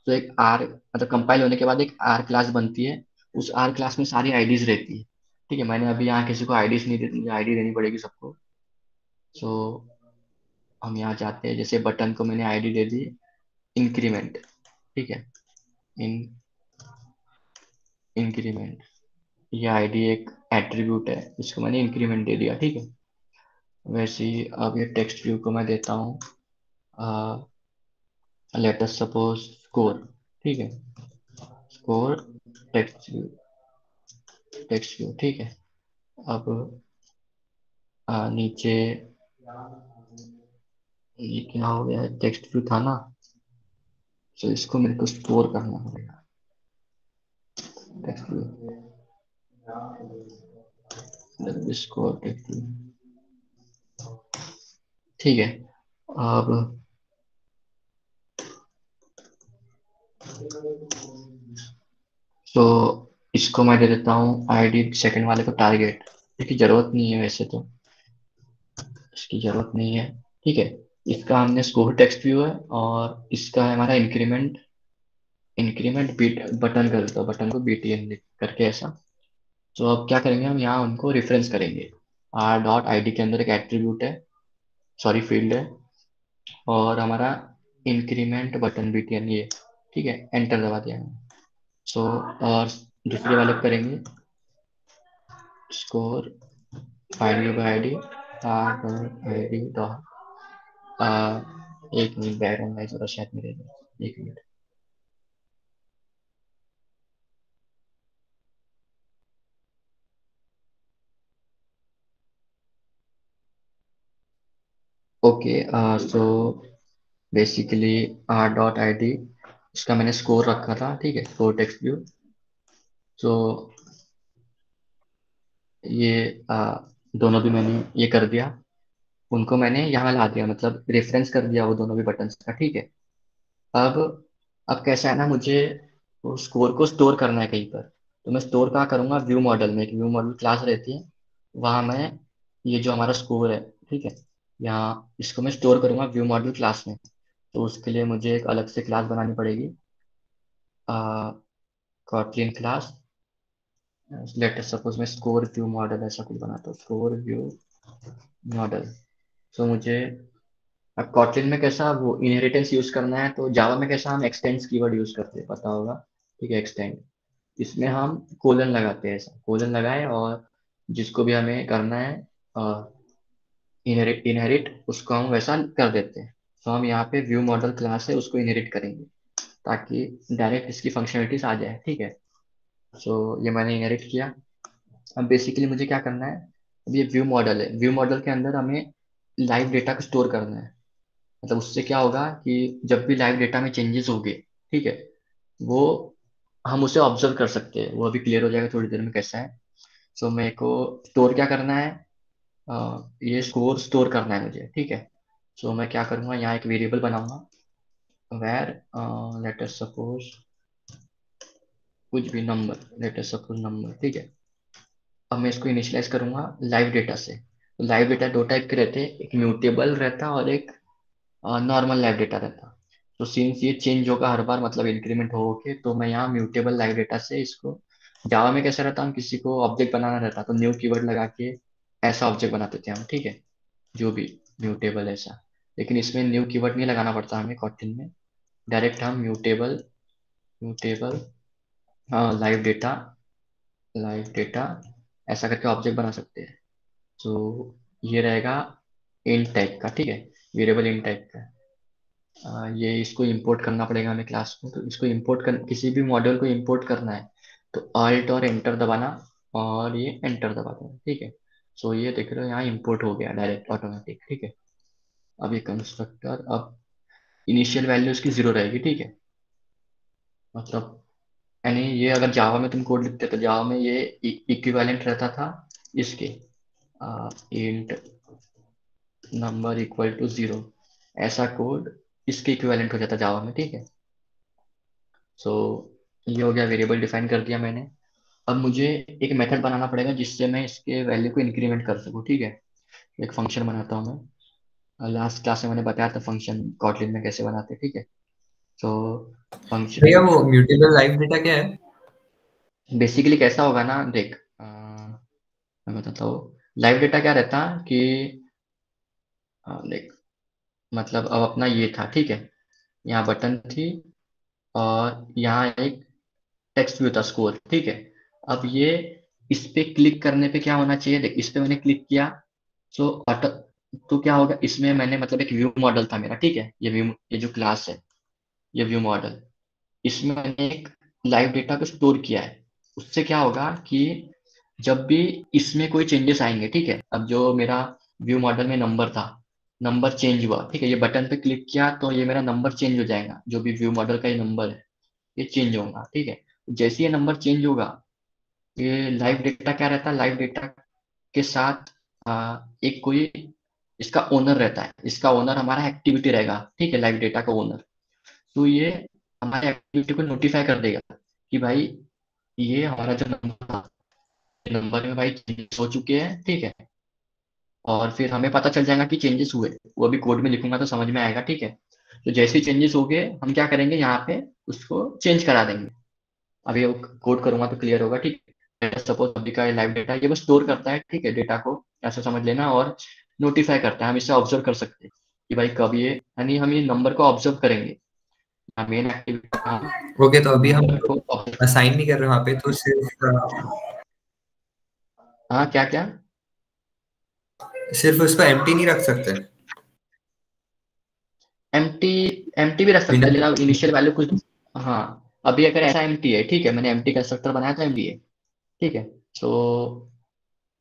तो एक आर, मतलब कंपाइल होने के बाद एक आर क्लास बनती है। उस आर क्लास में सारी आईडीज रहती है। ठीक है, मैंने अभी यहाँ किसी को आईडीज नहीं दी, आईडी देनी पड़ेगी सबको। सो हम यहाँ जाते हैं, जैसे बटन को मैंने आईडी दे दी इंक्रीमेंट। ठीक है, इन इंक्रीमेंट, ये आईडी एक एट्रीब्यूट है, इसको मैंने इंक्रीमेंट दे दिया। ठीक है, वैसे ही अब ये टेक्स्ट व्यू को मैं देता हूँ, लेट अस सपोज स्कोर। ठीक है, score text view, text view. ठीक है, अब नीचे ये क्या हो गया, टेक्स्ट व्यू था ना, तो इसको मेरे को स्टोर करना पड़ेगा, text view, score text view. ठीक है, अब तो इसको मैं दे देता हूँ आईडी सेकंड वाले को टारगेट। इसकी जरूरत नहीं है वैसे तो, इसकी जरूरत नहीं है। ठीक है, इसका हमने स्कोर टेक्स्ट व्यू है, और इसका है हमारा इंक्रीमेंट, इंक्रीमेंट बीट बटन कर देता हूँ, बटन को बीटीएन करके ऐसा। तो अब क्या करेंगे हम, यहाँ उनको रेफरेंस करेंगे। आर डॉट आई डी के अंदर एक एट्रीब्यूट है, सॉरी फील्ड है, और हमारा इंक्रीमेंट बटन बीटीएन ये। ठीक है, एंटर दबा दिया हमने। सो और दूसरे वाले पे करेंगे score find you by ID, R dot I D dot, एक मिनट बैकग्राउंड नॉइज हो रहा है शायद मेरे में, एक minute. Okay, so basically R dot I D, इसका मैंने स्कोर रखा था। ठीक है, स्कोर टेक्स्ट व्यू। सो ये दोनों भी मैंने ये कर दिया, उनको मैंने यहाँ ला दिया, मतलब रेफरेंस कर दिया वो दोनों भी बटन्स का। ठीक है, अब अब कैसा है ना, मुझे वो स्कोर को स्टोर करना है कहीं पर। तो मैं स्टोर कहाँ करूँगा, व्यू मॉडल में एक व्यू मॉडल क्लास रहती है, वहाँ मैं ये जो हमारा स्कोर है, ठीक है, यहाँ इसको मैं स्टोर करूँगा व्यू मॉडल क्लास में। तो उसके लिए मुझे एक अलग से क्लास बनानी पड़ेगी, कॉटलिन क्लास। लेट सपोज मैं स्कोर व्यू मॉडल ऐसा कुछ बनाता हूँ, स्कोर व्यू मॉडल। सो मुझे अब कॉटलिन में कैसा वो इनहेरिटेंस यूज करना है, तो जावा में कैसा हम एक्सटेंड्स कीवर्ड यूज करते हैं, पता होगा। ठीक है, एक्सटेंड, इसमें हम कोलन लगाते हैं, ऐसा कोलन लगाए, और जिसको भी हमें करना है इनहेरिट, इनहेरिट उसको हम वैसा कर देते हैं। तो हम यहाँ पे व्यू मॉडल क्लास है उसको इनहेरिट करेंगे, ताकि डायरेक्ट इसकी फंक्शनलिटीज आ जाए। ठीक है, सो ये मैंने इनहेरिट किया। अब बेसिकली मुझे क्या करना है, अब ये व्यू मॉडल है, व्यू मॉडल के अंदर हमें लाइव डेटा को स्टोर करना है। मतलब उससे क्या होगा कि जब भी लाइव डेटा में चेंजेस होंगे, ठीक है, वो हम उसे ऑब्जर्व कर सकते हैं। वो अभी क्लियर हो जाएगा थोड़ी देर में कैसा है। सो मेरे को स्टोर क्या करना है, ये स्कोर स्टोर करना है मुझे। ठीक है, सो मैं क्या करूँगा, यहाँ एक वेरिएबल बनाऊंगा, वेर लेट अस सपोज कुछ भी number, let us suppose number. ठीक है, अब मैं इसको इनिशियलाइज करूंगा लाइव डेटा से। तो लाइव डेटा दो टाइप के रहते हैं, एक म्यूटेबल रहता है और एक नॉर्मल लाइव डेटा रहता। तो सिंस ये चेंज होगा हर बार, मतलब इंक्रीमेंट हो के, तो मैं यहाँ म्यूटेबल लाइव डेटा से इसको, जावा में कैसा रहता, हम किसी को ऑब्जेक्ट बनाना रहता तो न्यू कीवर्ड लगा के ऐसा ऑब्जेक्ट बनाते थे हम। ठीक है, जो भी म्यूटेबल ऐसा। लेकिन इसमें न्यू कीवर्ड नहीं लगाना पड़ता हमें कोटिन में, डायरेक्ट हम mutable, mutable live data, live data ऐसा करके ऑब्जेक्ट बना सकते हैं। तो ये रहेगा int टाइप का। ठीक है, वेरिएबल int टाइप का। ये इसको इंपोर्ट करना पड़ेगा हमें क्लास में। तो इसको इंपोर्ट कर, किसी भी मॉड्यूल को इंपोर्ट करना है तो अल्ट और एंटर दबाना, और ये एंटर दबा देना। ठीक है, सो ये देख रहे हो यहाँ इंपोर्ट हो गया डायरेक्ट ऑटोमेटिक। ठीक है, अब ये कंस्ट्रक्टर, अब इनिशियल वैल्यू इसकी जीरो रहेगी। ठीक है, मतलब यानी ये अगर जावा में तुम कोड लिखते तो जावा में ये इक्विवेलेंट रहता था इसके, int number equal to zero, ऐसा कोड इसके इक्विवेलेंट हो जाता जावा में। ठीक है, सो ये हो गया, वेरिएबल डिफाइन कर दिया मैंने। अब मुझे एक मेथड बनाना पड़ेगा जिससे मैं इसके वैल्यू को इंक्रीमेंट कर सकूँ। ठीक है, एक फंक्शन बनाता हूँ मैं, लास्ट क्लास में मैंने बताया था फंक्शन कॉटलिन में कैसे बनाते हैं। ठीक है, तो फंक्शन भैया वो म्यूटेबल लाइव डेटा क्या है? बेसिकली कैसा होगा ना, देख मैं बताता हूँ। लाइव डेटा क्या रहता कि देख, मतलब अब अपना ये था, ठीक है, यहाँ बटन थी, और यहाँ एक टेक्स्ट व्यू था स्कोर। ठीक है, अब ये इस पे क्लिक करने पे क्या होना चाहिए, देख इस पे मैंने क्लिक किया, सो ऑटो, तो क्या होगा, इसमें मैंने मतलब एक व्यू मॉडल था मेरा। ठीक है, ये व्यू, ये जो क्लास है, ये व्यू मॉडल, इसमें मैंने एक लाइव डेटा को स्टोर किया है। उससे क्या होगा कि जब भी इसमें कोई चेंजेस आएंगे, ठीक है, अब जो मेरा व्यू मॉडल में नंबर था, नंबर चेंज हुआ, ठीक है, ये बटन पे क्लिक किया तो ये मेरा नंबर चेंज हो जाएगा, जो भी व्यू मॉडल का ये नंबर है ये चेंज होगा। ठीक है, जैसे ये नंबर चेंज होगा, ये लाइव डेटा क्या रहता है, लाइव डेटा के साथ एक कोई इसका ओनर रहता है, इसका ओनर हमारा एक्टिविटी रहेगा। ठीक है, लाइव डेटा का ओनर। तो ये हमारे एक्टिविटी को नोटिफाई कर देगा कि भाई ये हमारा जो नंबर था, नंबर में भाई चेंजेस हो चुके हैं, ठीक है। और फिर हमें पता चल जाएगा कि चेंजेस हुए, वो अभी कोड में लिखूंगा तो समझ में आएगा, ठीक है। तो जैसे ही चेंजेस हो गए हम क्या करेंगे, यहाँ पे उसको चेंज करा देंगे। अभी वो कोड करूंगा तो क्लियर होगा, ठीक है। सपोज अभी का लाइव डेटा ये बस स्टोर करता है, ठीक है, डेटा को ऐसा समझ लेना, और नोटिफाई करता है। हम इसे ऑब्जर्व कर सकते हैं कि भाई कब ये, यानी हम ये नंबर को ऑब्जर्व करेंगे। मेन एक्टिविटी हम ओके, तो अभी हम नंबर को ऑब्जर्व। असाइन नहीं कर रहे वहाँ पे, तो हाँ क्या क्या? सिर्फ उसको एम्प्टी नहीं रख सकते? एम्प्टी, एम्प्टी भी रख सकते बिना हैं, लेकिन इनिशियल वैल्यू कुछ। हाँ, अभी अगर ऐसा एम्प्टी है, ठीक है, मैंने एम्प्टी कंस्ट्रक्टर बनाया तो एम्प्टी है, ठीक है। तो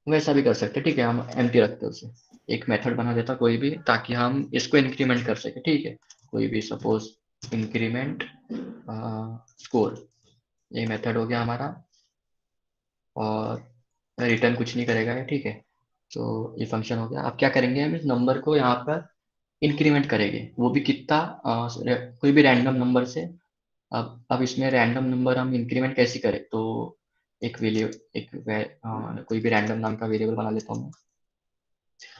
वैसा भी कर सकते हैं, ठीक है, हम एम्प्टी रखते हैं उसे। एक मेथड बना देता कोई भी, ताकि हम इसको इंक्रीमेंट कर सके, ठीक है। कोई भी सपोज इंक्रीमेंट स्कोर, ये मेथड हो गया हमारा। और रिटर्न कुछ नहीं करेगा ये, ठीक है। तो ये फंक्शन हो गया। अब क्या करेंगे, हम इस नंबर को यहाँ पर इंक्रीमेंट करेंगे, वो भी कितना, कोई भी रैंडम नंबर से। अब इसमें रैंडम नंबर हम इंक्रीमेंट कैसे करें, तो एक वैल्यू, कोई भी रैंडम नाम का वेरिएबल बना लेता हूँ मैं।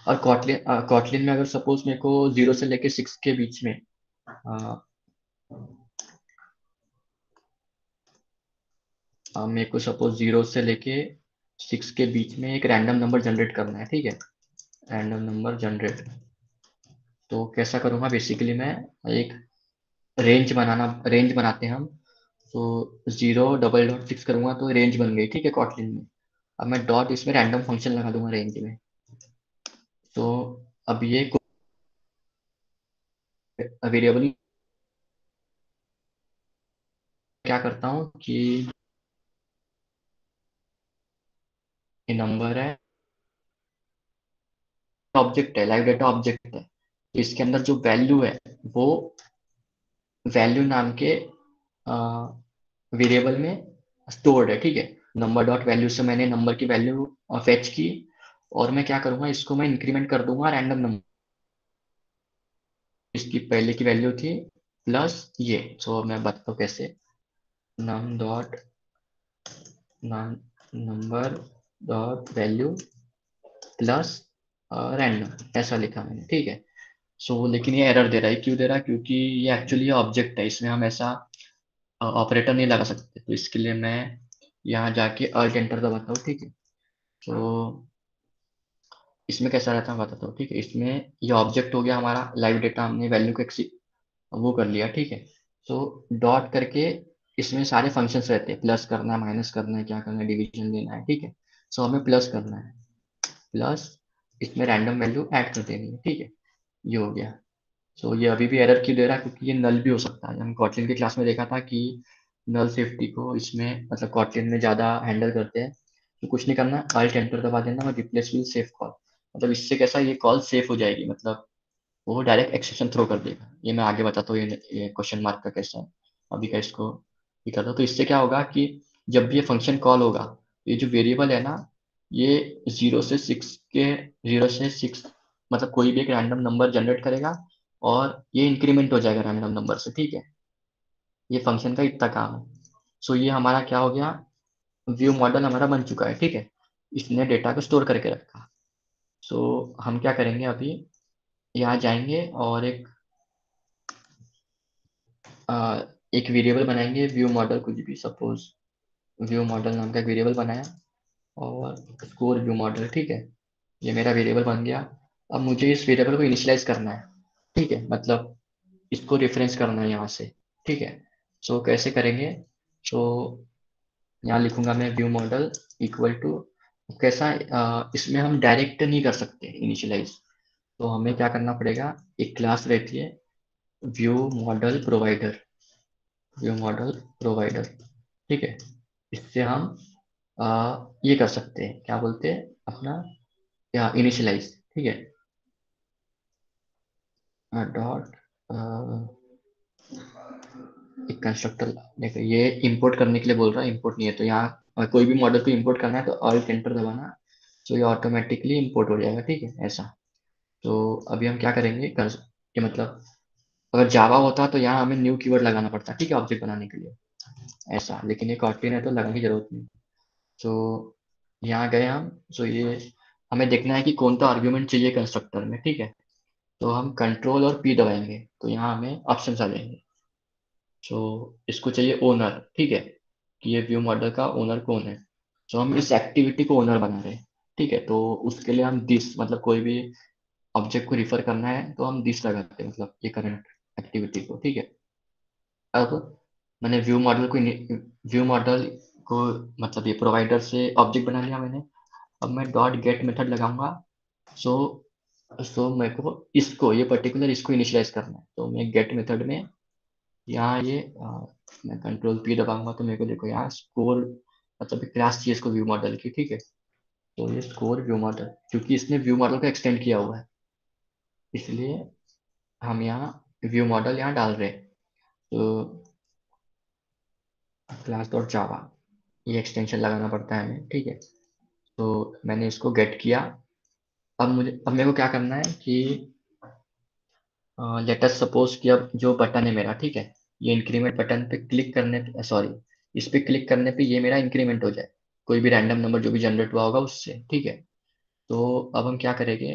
और कॉटलिन में अगर सपोज मेरे को 0 से लेके 6 के बीच में, मेरे को सपोज 0 से लेके 6 के बीच में एक रैंडम नंबर जनरेट करना है, ठीक है। रैंडम नंबर जनरेट, तो कैसा करूँगा, बेसिकली मैं एक रेंज बनाते हैं हम। तो 0 डबल डॉट 6 करूंगा तो रेंज बन गई, ठीक है, कॉटलिन में। अब मैं डॉट इसमें रैंडम फंक्शन लगा दूंगा रेंज में। तो अब ये वेरिएबल क्या करता हूँ कि ये नंबर है, ऑब्जेक्ट है, लाइव डेटा ऑब्जेक्ट है। तो इसके अंदर जो वैल्यू है वो वैल्यू नाम के वेरिएबल में स्टोर्ड है, ठीक है। नंबर डॉट वैल्यू से मैंने नंबर की वैल्यू फेच की, और मैं क्या करूंगा, इसको मैं इंक्रीमेंट कर दूंगा रैंडम नंबर। इसकी पहले की वैल्यू थी प्लस ये, सो मैं बताता हूँ कैसे। Num dot number dot value plus random, ऐसा लिखा मैंने, ठीक है। सो लेकिन ये एरर दे रहा है, क्यों दे रहा है, क्योंकि ये एक्चुअली ऑब्जेक्ट है, इसमें हम ऐसा ऑपरेटर नहीं लगा सकते। तो इसके लिए मैं यहाँ जाके अल्ट एंटर दबाता हूँ, ठीक है। तो इसमें कैसा रहता है मैं बताता हूँ, ठीक है। इसमें ये ऑब्जेक्ट हो गया हमारा लाइव डेटा, हमने वैल्यू को वो कर लिया, ठीक है। तो डॉट करके इसमें सारे फंक्शंस रहते हैं, प्लस करना है, माइनस करना है, क्या करना है, डिवीजन लेना है, ठीक है। सो हमें प्लस करना है, प्लस इसमें रैंडम वैल्यू ऐड कर देनी है, ठीक है। ये हो गया। सो ये अभी भी एरर क्यों दे रहा है, क्योंकि ये नल भी हो सकता है। हम कॉटलिन की क्लास में देखा था कि नल सेफ्टी को इसमें मतलब कॉटलिन में ज़्यादा हैंडल करते हैं। तो कुछ नहीं करना, अल्ट एंटर दबा देना और रिप्लेस विल सेफ कॉल। मतलब इससे कैसा, ये कॉल सेफ हो जाएगी, मतलब वो डायरेक्ट एक्सेप्शन थ्रो कर देगा। ये मैं आगे बताता हूँ, ये क्वेश्चन मार्क का कैसा है। अभी का इसको ये करता हूँ, तो इससे क्या होगा कि जब भी ये फंक्शन कॉल होगा, ये जो वेरिएबल है ना, ये 0 से 6 मतलब कोई भी एक रैंडम नंबर जनरेट करेगा, और ये इंक्रीमेंट हो जाएगा रैंडम नंबर से, ठीक है। ये फंक्शन का इतना काम है। सो ये हमारा क्या हो गया, व्यू मॉडल हमारा बन चुका है, ठीक है। इसने डेटा को स्टोर करके रखा। सो हम क्या करेंगे अभी, यहाँ जाएंगे और एक वेरिएबल बनाएंगे, व्यू मॉडल कुछ भी, सपोज व्यू मॉडल नाम का एक वेरिएबल बनाया, और स्कोर व्यू मॉडल, ठीक है। ये मेरा वेरिएबल बन गया। अब मुझे इस वेरिएबल को इनिशियलाइज करना है, ठीक है, मतलब इसको रेफरेंस करना है यहाँ से, ठीक है। सो कैसे करेंगे, तो यहाँ लिखूंगा मैं व्यू मॉडल इक्वल टू, कैसा, इसमें हम डायरेक्ट नहीं कर सकते इनिशियलाइज। तो हमें क्या करना पड़ेगा, एक क्लास रहती है view model provider, view model provider, ठीक है। इससे हम ये कर सकते हैं, क्या बोलते हैं अपना, या इनिशियलाइज, ठीक है। डॉट एक कंस्ट्रक्टर, देखो ये इंपोर्ट करने के लिए बोल रहा है, इंपोर्ट नहीं है तो यहाँ कोई भी मॉडल को इंपोर्ट करना है तो ऑल्ट एंटर दबाना, तो ये ऑटोमेटिकली इंपोर्ट हो जाएगा, ठीक है, ऐसा। तो अभी हम क्या करेंगे, ये मतलब अगर जावा होता तो यहाँ हमें न्यू कीवर्ड लगाना पड़ता, ठीक है, ऑब्जेक्ट बनाने के लिए ऐसा, लेकिन ये कॉटलिन है तो लगाने की जरूरत नहीं। तो यहाँ गए हम। तो ये हमें देखना है कि कौन सा आर्ग्यूमेंट चाहिए कंस्ट्रक्टर में, ठीक है। तो हम कंट्रोल और पी दबाएंगे तो यहाँ हमें ऑप्शन आ जाएंगे। तो इसको चाहिए ओनर, ठीक है, कि ये व्यू मॉडल का ओनर कौन है। तो हम इस एक्टिविटी को ओनर बना रहे हैं, ठीक है। तो उसके लिए हम दिस, मतलब कोई भी ऑब्जेक्ट को रिफर करना है तो हम दिस लगाते हैं, मतलब ये करंट एक्टिविटी को, ठीक है। अब मैंने व्यू मॉडल को मतलब ये प्रोवाइडर से ऑब्जेक्ट बना लिया मैंने। अब मैं डॉट गेट मेथड लगाऊंगा। सो मेरे को इसको, ये पर्टिकुलर इसको इनिशियलाइज करना है। तो मैं गेट मेथड में यहाँ ये मैं कंट्रोल पी दबाऊंगा तो मेरे को देखो यहाँ स्कोर, मतलब क्लास चाहिए इसको व्यू मॉडल की, ठीक है। तो ये स्कोर व्यू मॉडल, क्योंकि इसने व्यू मॉडल को एक्सटेंड किया हुआ है, इसलिए हम यहाँ व्यू मॉडल यहाँ डाल रहे हैं। तो क्लास डॉट जावा, ये एक्सटेंशन लगाना पड़ता है हमें, ठीक है। तो मैंने इसको गेट किया। अब मेरे को क्या करना है कि लेट अस सपोज कि अब जो बटन है मेरा, ठीक है, ये इंक्रीमेंट बटन पे क्लिक करने पे, सॉरी, इस पे क्लिक करने पे ये मेरा इंक्रीमेंट हो जाए, कोई भी रैंडम नंबर जो भी जनरेट हुआ होगा उससे, ठीक है। तो अब हम क्या करेंगे,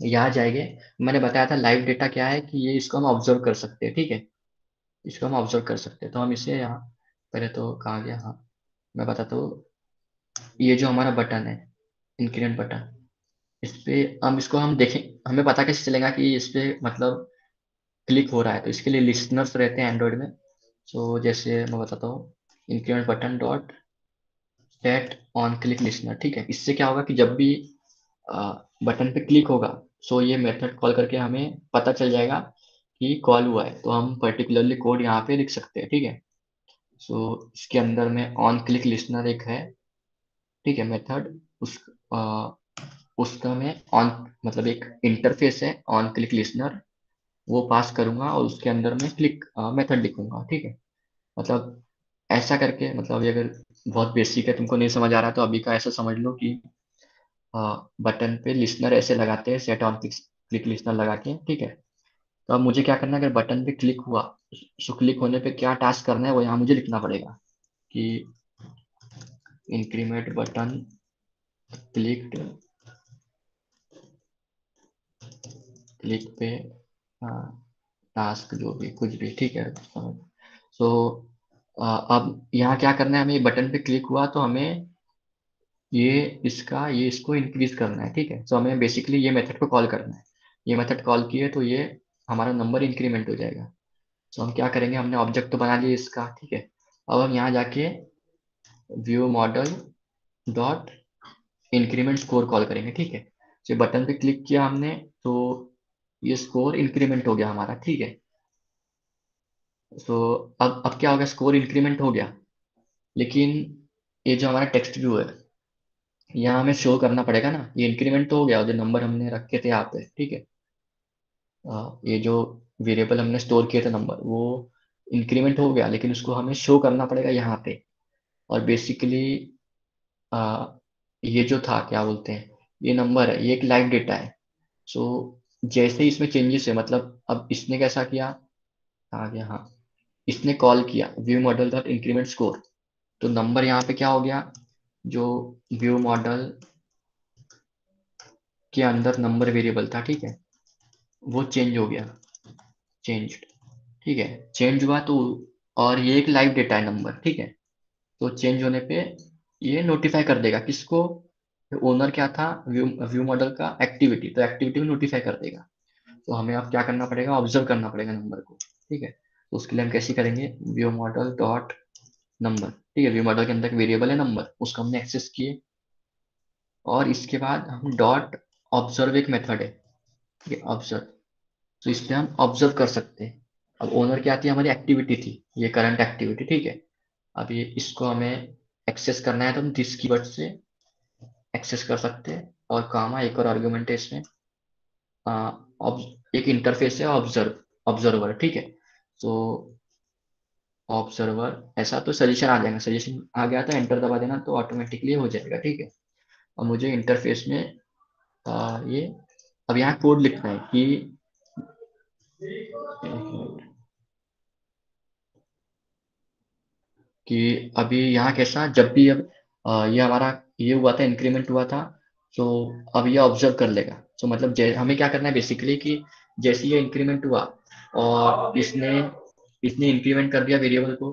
यहाँ जाएंगे। मैंने बताया था लाइव डेटा क्या है, कि ये इसको हम ऑब्जर्व कर सकते हैं, ठीक है। इसको हम ऑब्जर्व कर सकते हैं, तो हम इसे यहाँ, पहले तो कहाँ गया, हाँ मैं बताता हूँ। ये जो हमारा बटन है, इंक्रीमेंट बटन, इस पे हम देखें, हमें पता कैसे चलेगा कि इस पे मतलब क्लिक हो रहा है। तो इसके लिए लिसनर्स रहते हैं एंड्रॉइड में। सो जैसे मैं बताता हूँ, increment button dot set on click listener, ठीक है। इससे क्या होगा कि जब भी बटन पे क्लिक होगा, सो ये मेथड कॉल करके हमें पता चल जाएगा कि कॉल हुआ है। तो हम पर्टिकुलरली कोड यहाँ पे लिख सकते हैं, ठीक है। सो इसके अंदर में ऑन क्लिक लिसनर एक है, ठीक है, मेथड। उसका मैं ऑन, मतलब एक इंटरफेस है ऑन क्लिक लिसनर, वो पास करूंगा और उसके अंदर में क्लिक मेथड लिखूंगा, ठीक है। मतलब ऐसा करके, मतलब ये अगर बहुत बेसिक है, तुमको नहीं समझ आ रहा तो अभी का ऐसा समझ लो कि बटन पे लिसनर ऐसे लगाते हैं, सेट ऑन क्लिक लिसनर लगा के, ठीक है। तो अब मुझे क्या करना है, अगर बटन पे क्लिक हुआ, सो क्लिक होने पे क्या टास्क करना है वो यहाँ मुझे लिखना पड़ेगा, कि इंक्रीमेंट बटन क्लिक क्लिक पे टास्क, जो भी कुछ भी, ठीक है। सो अब यहाँ क्या करना है, हमें बटन पे क्लिक हुआ तो हमें ये इसको इंक्रीज करना है, ठीक है। सो हमें बेसिकली ये मेथड को कॉल करना है। ये मेथड कॉल किए तो ये हमारा नंबर इंक्रीमेंट हो जाएगा। सो हम क्या करेंगे, हमने ऑब्जेक्ट तो बना लिया इसका, ठीक है। अब हम यहाँ जाके view model dot increment score call करेंगे, ठीक है। तो बटन पे क्लिक किया हमने, तो ये स्कोर इंक्रीमेंट हो गया हमारा, ठीक है। तो अब क्या हो गया, स्कोर इंक्रीमेंट हो गया, लेकिन ये जो हमारा टेक्स्ट व्यू है, यहाँ हमें शो करना पड़ेगा ना। ये इंक्रीमेंट तो हो गया, जो नंबर हमने रखे थे यहाँ पे, ठीक है। ये जो वेरिएबल हमने स्टोर किए थे नंबर, वो इंक्रीमेंट हो गया, लेकिन उसको हमें शो करना पड़ेगा यहाँ पे। और बेसिकली ये जो था, क्या बोलते हैं, ये नंबर है, ये एक लाइव डेटा है। सो जैसे ही इसमें चेंजेस है, मतलब अब इसने कैसा किया, आ गया, हाँ, इसने कॉल किया view model dot increment score, तो नंबर यहाँ पे क्या हो गया, जो व्यू मॉडल के अंदर नंबर वेरिएबल था, ठीक है, वो चेंज हो गया, चेंज, ठीक है, चेंज हुआ तो। और ये एक लाइव डेटा है नंबर, ठीक है। तो चेंज होने पे ये नोटिफाई कर देगा किसको, ओनर क्या था, व्यू व्यू मॉडल का एक्टिविटी, तो एक्टिविटी को नोटिफाई कर देगा। तो हमें अब क्या करना पड़ेगा, ऑब्जर्व करना पड़ेगा नंबर को, ठीक है। तो उसके लिए हम कैसे करेंगे, व्यू मॉडल डॉट नंबर, ठीक है। व्यू मॉडल के अंदर एक वेरिएबल है नंबर, उसको हमने एक्सेस किए। और इसके बाद हम डॉट ऑब्जर्व, एक मेथड है, ठीक है, ऑब्जर्व। तो इसलिए हम ऑब्जर्व कर सकते हैं। अब ओनर क्या थी, हमारी एक्टिविटी थी, ये करंट एक्टिविटी, ठीक है। अब ये इसको हमें एक्सेस करना है तो हम दिस कीवर्ड से एक्सेस कर सकते हैं। और कामा एक और आर्गुमेंट है इसमें, एक इंटरफेस है ऑब्जर्व, ऑब्जर्वर, ठीक है। तो ऑब्जर्वर ऐसा, तो सजेशन आ जाएगा, सजेशन आ गया तो एंटर दबा देना, तो ऑटोमेटिकली हो जाएगा, ठीक है। और मुझे इंटरफेस में ये अब यहाँ कोड लिखना है कि कि अभी यहाँ कैसा, जब भी अब ये हमारा ये हुआ था, इंक्रीमेंट हुआ था, तो अब ये ऑब्जर्व कर लेगा। तो मतलब हमें क्या करना है बेसिकली कि जैसे ये इंक्रीमेंट हुआ और इसने इसने इंक्रीमेंट कर दिया वेरिएबल को,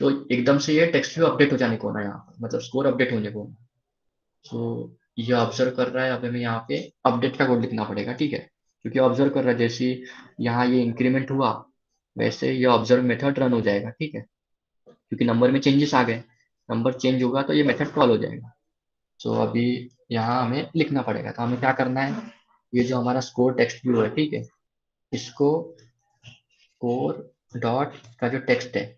तो एकदम से ये टेक्स्ट व्यू अपडेट हो जाने को ना, यहाँ पर मतलब स्कोर अपडेट होने को। तो ये ऑब्जर्व कर रहा है, अब हमें यहाँ पे अपडेट का कोड लिखना पड़ेगा, ठीक है, क्योंकि ऑब्जर्व कर रहा है जैसे ही यहाँ ये इंक्रीमेंट हुआ वैसे ये ऑब्जर्व मेथड रन हो जाएगा, ठीक है, क्योंकि नंबर में चेंजेस आ गए, नंबर चेंज होगा तो ये मेथड कॉल हो जाएगा। सो अभी यहाँ हमें लिखना पड़ेगा, तो हमें क्या करना है, ये जो हमारा स्कोर टेक्स्ट व्यू है, ठीक है, इसको स्कोर डॉट का जो टेक्स्ट है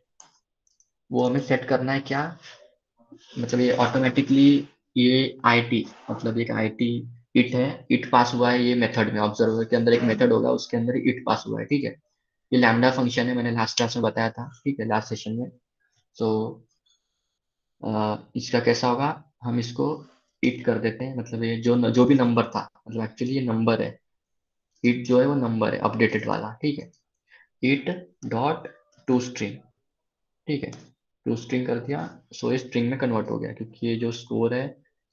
वो हमें सेट करना है क्या, मतलब ये ऑटोमेटिकली ये आईटी, मतलब एक आईटी इट है, इट पास हुआ है ये मेथड में, ऑब्जर्वर के अंदर एक मेथड होगा उसके अंदर इट पास हुआ है, ठीक है। ये लैम्डा फंक्शन है, मैंने लास्ट क्लास में बताया था, ठीक है, लास्ट सेशन में। तो इसका कैसा होगा, हम इसको इट कर देते हैं, मतलब ये जो भी नंबर था, मतलब एक्चुअली ये नंबर है, इट जो है वो नंबर है अपडेटेड वाला, ठीक है, इट डॉट टू स्ट्रिंग, ठीक है, टू स्ट्रिंग कर दिया। सो ये स्ट्रिंग में कन्वर्ट हो गया, क्योंकि ये जो स्कोर है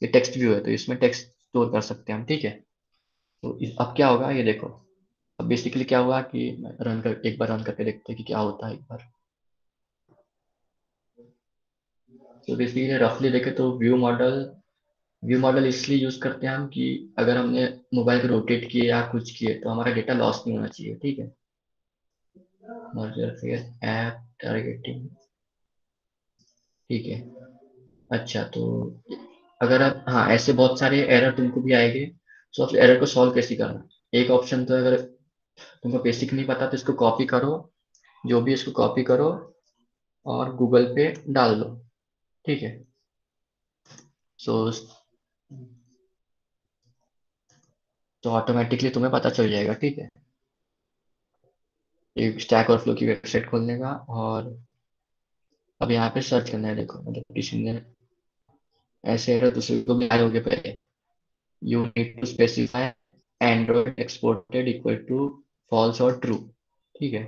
ये टेक्स्ट व्यू है, तो इसमें टेक्स्ट स्टोर कर सकते हैं हम, ठीक है। तो अब क्या होगा ये देखो, अब बेसिकली क्या हुआ कि एक बार रन करके देखते हैं कि क्या होता है एक बार। तो बेसिकली रफली देखे तो व्यू मॉडल इसलिए यूज करते हैं हम कि अगर हमने मोबाइल को रोटेट किए या कुछ किए तो हमारा डेटा लॉस नहीं होना चाहिए, ठीक है। मर्जर फिर ऐप टारगेटिंग, ठीक है। अच्छा, तो अगर आप, हाँ, ऐसे बहुत सारे एरर तुमको भी आएंगे, तो आप एरर को सॉल्व कैसे करना, एक ऑप्शन तो है, अगर तुमको बेसिक नहीं पता तो इसको कॉपी करो, जो भी इसको कॉपी करो और गूगल पे डाल दो, ठीक है। सो तो ऑटोमेटिकली तुम्हें पता चल जाएगा, ठीक है। एक स्टैक ओवरफ्लो की वेबसाइट खोलने का, और अब यहाँ पे सर्च करना है, देखो मतलब किसी ने ऐसे एरर दूसरे को भी आए होंगे पहले, you need to specify android exported equal to false और ट्रू, ठीक है।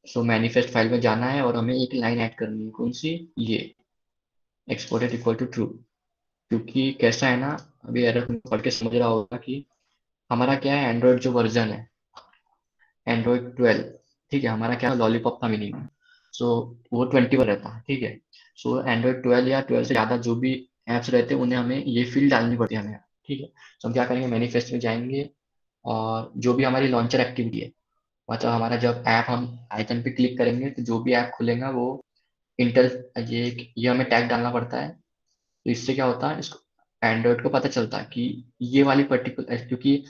सो मैनिफेस्ट फाइल में जाना है और हमें एक लाइन ऐड करनी है, कौन सी, ये एक्सपोर्टेड इक्वल टू ट्रू, क्योंकि कैसा है ना, अभी एरर पढ़ के समझ रहा होगा कि हमारा क्या है, एंड्रॉइड जो वर्जन है एंड्रॉइड 12, ठीक है, हमारा क्या लॉलीपॉप था मिनिमम, सो वो 20 पर रहता है, ठीक है। सो एंड्रॉइड 12 या 12 से ज़्यादा जो भी ऐप्स रहते हैं उन्हें हमें ये फील्ड डालनी पड़ती है हमें, ठीक है। तो हम क्या करेंगे, मैनिफेस्ट में जाएंगे और जो भी हमारी लॉन्चर एक्टिविटी है, मतलब हमारा जब ऐप हम आइकन पे क्लिक करेंगे तो जो भी ऐप खुलेगा वो इंटर, ये हमें टैग डालना पड़ता है। तो इससे क्या होता है, इसको एंड्रॉइड को पता चलता है कि ये वाली पर्टिकुलर, क्योंकि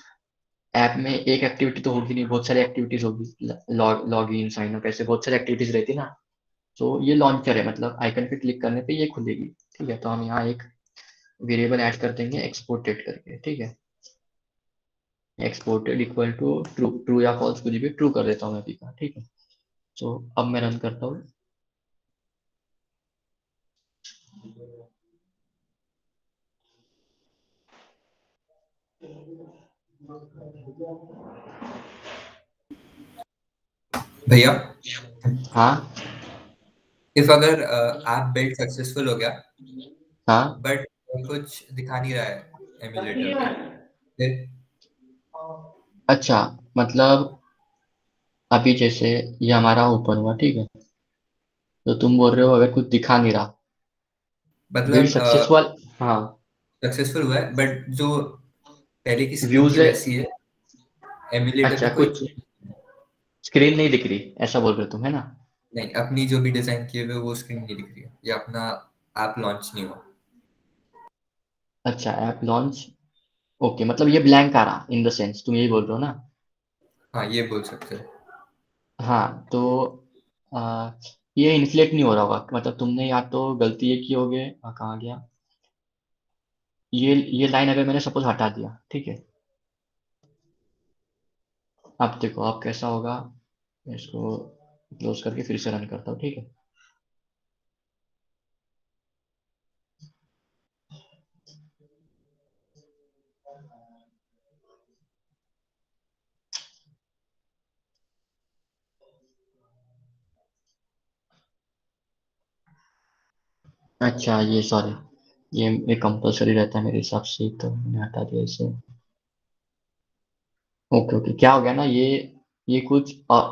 ऐप में एक एक्टिविटी तो होगी नहीं, बहुत सारी एक्टिविटीज होगी, लॉग इन साइन अप, ऐसे बहुत सारी एक्टिविटीज रहती है ना। तो ये लॉन्चर है, मतलब आइकन पे क्लिक करने पे ये खुलेगी, ठीक है। तो हम यहाँ एक वेरिएबल ऐड कर देंगे एक्सपोर्टेड करके, ठीक है, exported equal to true, true या फॉल्स कुछ भी, ट्रू कर देता हूँ मैं अभी का, ठीक है। तो अब मैं रन करता हूँ। भैया, हाँ इफ अगर ऐप बिल्ड सक्सेसफुल हो गया हाँ। बट कुछ दिखा नहीं रहा है एमुलेटर पे, फिर? अच्छा, मतलब अभी जैसे ये हमारा ओपन हुआ, ठीक है, तो तुम बोल रहे हो अगर कुछ दिखा नहीं रहा, बिल्ड मतलब सक्सेसफुल, हाँ, सक्सेसफुल हुआ है बट जो पहले की स्क्रीन व्यूज थी है, वैसी है, एमुलेटर अच्छा पे कोई कुछ स्क्रीन नहीं दिख रही, ऐसा बोल रहे हो तुम, है ना। नहीं, अपनी जो भी डिजाइन किए हुए वो स्क्रीन नहीं दिख रही है, या अपना ऐप लॉन्च नहीं हुआ। अच्छा, ऐप लॉन्च, ओके, मतलब ये ब्लैंक आ रहा इन द सेंस, तुम यही बोल रहे हो ना। हाँ, ये बोल सकते हैं। हाँ, तो आ, ये इन्फ्लेट नहीं हो रहा होगा, मतलब तुमने या तो गलती ये की होगे, कहाँ गया, ये लाइन अगर मैंने सपोज हटा दिया, ठीक है, अब देखो अब कैसा होगा, मैं इसको क्लोज करके फिर से रन करता हूँ, ठीक है। अच्छा ये सॉरी, ये कंपलसरी रहता है मेरे हिसाब से, तो मैंने हटा दिया इसे। ओके ओके, क्या हो गया ना ये कुछ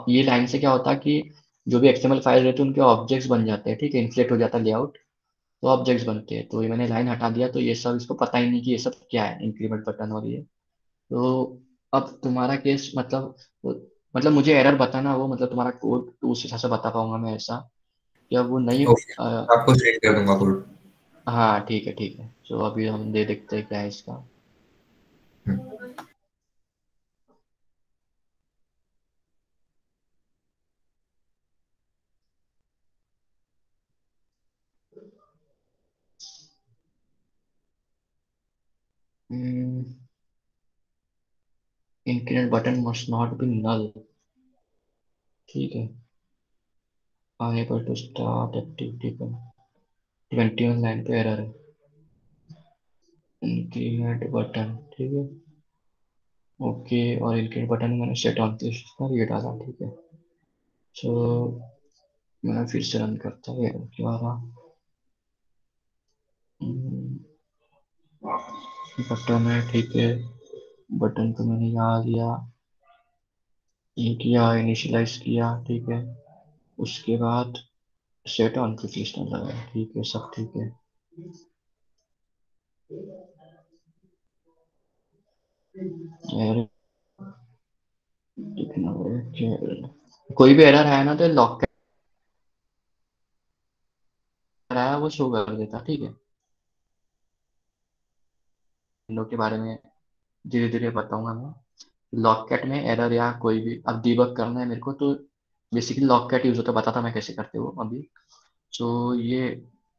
ये लाइन से क्या होता है कि जो भी एक्सएमएल फाइल रहते हैं उनके ऑब्जेक्ट्स बन जाते हैं, ठीक है, इन्फ्लेट हो जाता है लेआउट, तो ऑब्जेक्ट्स बनते हैं। तो ये मैंने लाइन हटा दिया, तो ये सब इसको पता ही नहीं कि ये सब क्या है, इंक्रीमेंट बटन और ये। तो अब तुम्हारा केस मतलब मुझे एरर बताना, वो मतलब तुम्हारा कोड तो उस हिसाब से बता पाऊंगा मैं ऐसा, या वो नहीं ओके, आपको सेंड कर दूंगा कोड। हाँ ठीक है ठीक है, तो अभी हम दे देखते हैं क्या है इसका। Increment button must not be null, ठीक है, unable to start activity पर 21 लाइन पे एरर है, इंक्रीमेंट बटन, ठीक है, ओके। और इंक्रीमेंट बटन मैंने सेट ऑन पर ये डाला, ठीक है। सो मैं फिर से रन करता हूँ, एरर क्यों आ रहा। बटन है, ठीक है, बटन को मैंने यहाँ लिया, ये किया, इनिशियलाइज किया, ठीक है, उसके बाद सेट ऑन क्विक लिस्टनर लगाया, ठीक है, सब ठीक है। एरर दिखना कोई भी एरर है ना तो लॉक कराया वो शो कर देता, ठीक है। विंडो के बारे में धीरे धीरे बताऊंगा मैं। लॉककैट में एरर या कोई भी अब डीबग करना है मेरे को, तो बेसिकली लॉककैट यूज होता है, बताता मैं कैसे करते हो अभी। सो ये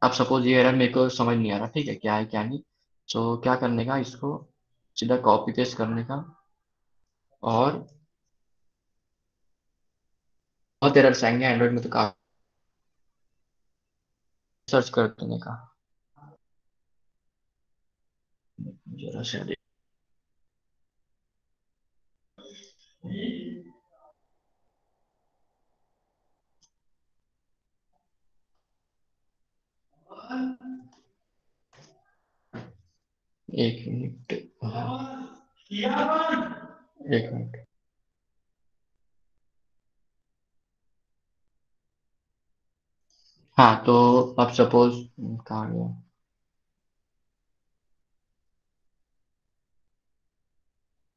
अब सपोज ये एरर मेरे को समझ नहीं आ रहा, ठीक है, क्या है क्या नहीं। सो क्या करने का, इसको सीधा कॉपी पेस्ट करने का, और बहुत एरर्स आएंगे एंड्रॉइड में तो काफी, सर्च कर देने का जरा सा एक मिनट, एक मिनट। हाँ तो अब सपोज कहाँ गया,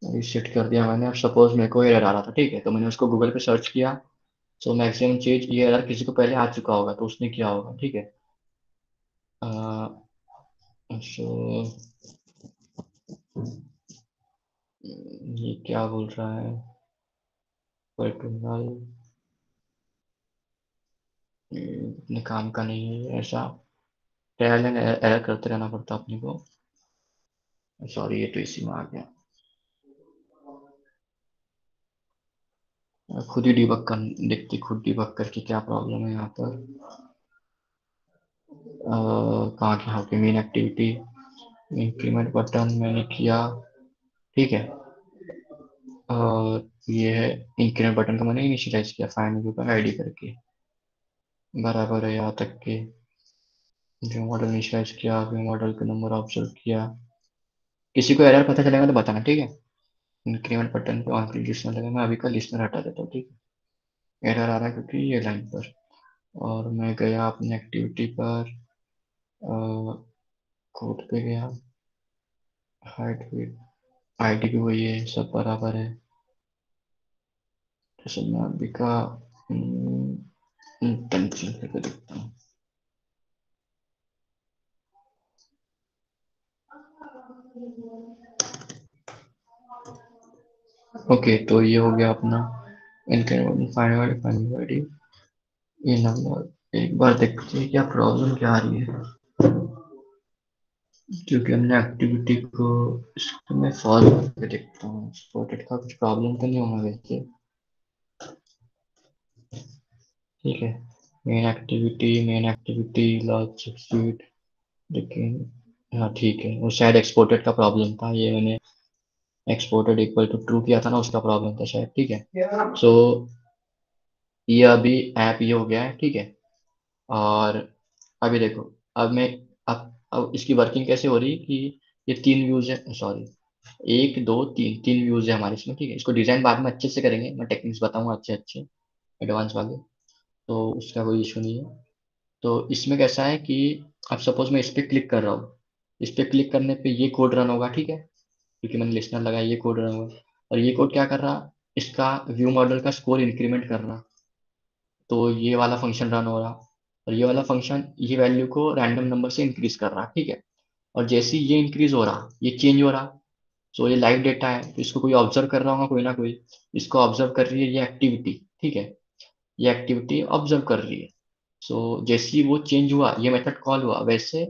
रीसेट कर दिया मैंने। अब सपोज मेरे को एरर आ रहा था, ठीक है, तो मैंने उसको गूगल पे सर्च किया। सो मैक्सिमम चीज ये एरर किसी को पहले आ चुका होगा तो उसने किया होगा, ठीक है। सो ये क्या बोल रहा है, पर्टुनल अपने काम का नहीं है ऐसा, ट्रायल एंड एरर करते रहना पड़ता अपने को। सॉरी, ये तो इसी में आ गया। खुद ही डिबग कर देखते, खुद डिबग करके क्या प्रॉब्लम है यहाँ पर। कहाँ की, यहाँ पे मेन एक्टिविटी, इंक्रीमेंट बटन मैंने किया, ठीक है। और ये है इंक्रीमेंट बटन को मैंने इनिशियलाइज किया फाइंड व्यू पर आईडी करके, बराबर है यहाँ तक के। व्यू मॉडल इनिशियलाइज किया, व्यू मॉडल का नंबर ऑब्जर्व किया। किसी को एरर पता चलेगा तो बताना, ठीक है। इंक्रीमेंट बटन पे ऑन क्लिक लिस्टनर लगा, मैं अभी का लिस्टनर हटा देता हूँ, ठीक है। एरर आ रहा है क्योंकि ये लाइन पर। और मैं गया अपनी एक्टिविटी पर, कोड पे गया, हाइट वेट आईडी भी वही है, सब बराबर है। जैसे मैं अभी का टेंशन करके देखता हूँ। ओके, तो ये हो गया अपना इंक्रीमेंट फाइंड आईडी, ये नंबर। एक बार देखते हैं क्या प्रॉब्लम क्या आ रही है, क्योंकि हमने एक्टिविटी को इसको मैं फॉलो करके देखता हूँ, स्पॉटेड का कुछ प्रॉब्लम तो नहीं होगा वैसे, ठीक है। मेन एक्टिविटी लॉग सक्सीड, लेकिन हाँ ठीक है, वो शायद एक्सपोर्टेड का प्रॉब्लम था, ये मैंने एक्सपोर्टेड इक्वल टू ट्रू किया था ना, उसका प्रॉब्लम था शायद, ठीक है। सो ये अभी ऐप ये हो गया है, ठीक है। और अभी देखो, अब मैं अब इसकी वर्किंग कैसे हो रही कि ये 3 व्यूज है, सॉरी 1 2 3 3 व्यूज है हमारे इसमें, ठीक है। इसको डिजाइन बाद में अच्छे से करेंगे, मैं टेक्निक्स बताऊंगा अच्छे अच्छे एडवांस वाले, तो उसका कोई इशू नहीं है। तो इसमें कैसा है कि अब सपोज मैं इस पर क्लिक कर रहा हूँ, इस पर क्लिक करने पे ये कोड रन होगा, ठीक है, क्योंकि मैंने लिस्टनर लगाया, ये कोड रन होगा। और ये कोड क्या कर रहा, इसका व्यू मॉडल का स्कोर इंक्रीमेंट कर रहा, तो ये वाला फंक्शन रन हो रहा। और ये वाला फंक्शन ये वैल्यू को रैंडम नंबर से इंक्रीज कर रहा, ठीक है। और जैसे ही ये इंक्रीज हो रहा, ये चेंज हो रहा, तो ये लाइव डेटा है, तो इसको कोई ऑब्जर्व कर रहा होगा, कोई ना कोई इसको ऑब्जर्व कर रही है ये एक्टिविटी, ठीक है। ये एक्टिविटी ऑब्जर्व कर रही है। सो जैसे ही वो चेंज हुआ, ये मेथड कॉल हुआ, वैसे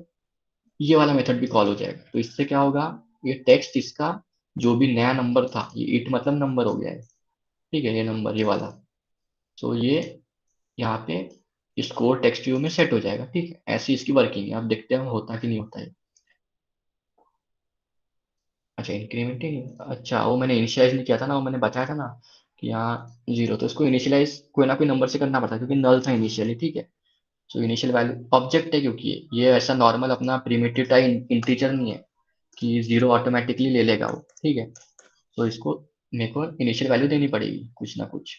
ये वाला मेथड भी कॉल हो जाएगा। तो इससे क्या होगा, ये टेक्स्ट इसका जो भी नया नंबर था, ये इट मतलब नंबर हो गया है, ठीक है, ये नंबर ये वाला। तो ये यहाँ पे स्कोर टेक्स्ट व्यू में सेट हो जाएगा, ठीक है। ऐसी इसकी वर्किंग है, आप देखते हैं होता कि नहीं होता है। अच्छा इंक्रीमेंटिंग, अच्छा वो मैंने इनिशियलाइज नहीं किया था ना, वो मैंने बताया था ना कि यहाँ 0, तो इसको इनिशियलाइज कोई ना कोई नंबर से करना पड़ता है क्योंकि नल था इनिशियली, ठीक है। सो इनिशियल वैल्यू ऑब्जेक्ट है, क्योंकि ये ऐसा नॉर्मल अपना प्रिमिटिव टाइप इंटीजर नहीं है कि 0 ऑटोमेटिकली ले लेगा वो, ठीक है। तो इसको मेरे को इनिशियल वैल्यू देनी पड़ेगी कुछ ना कुछ।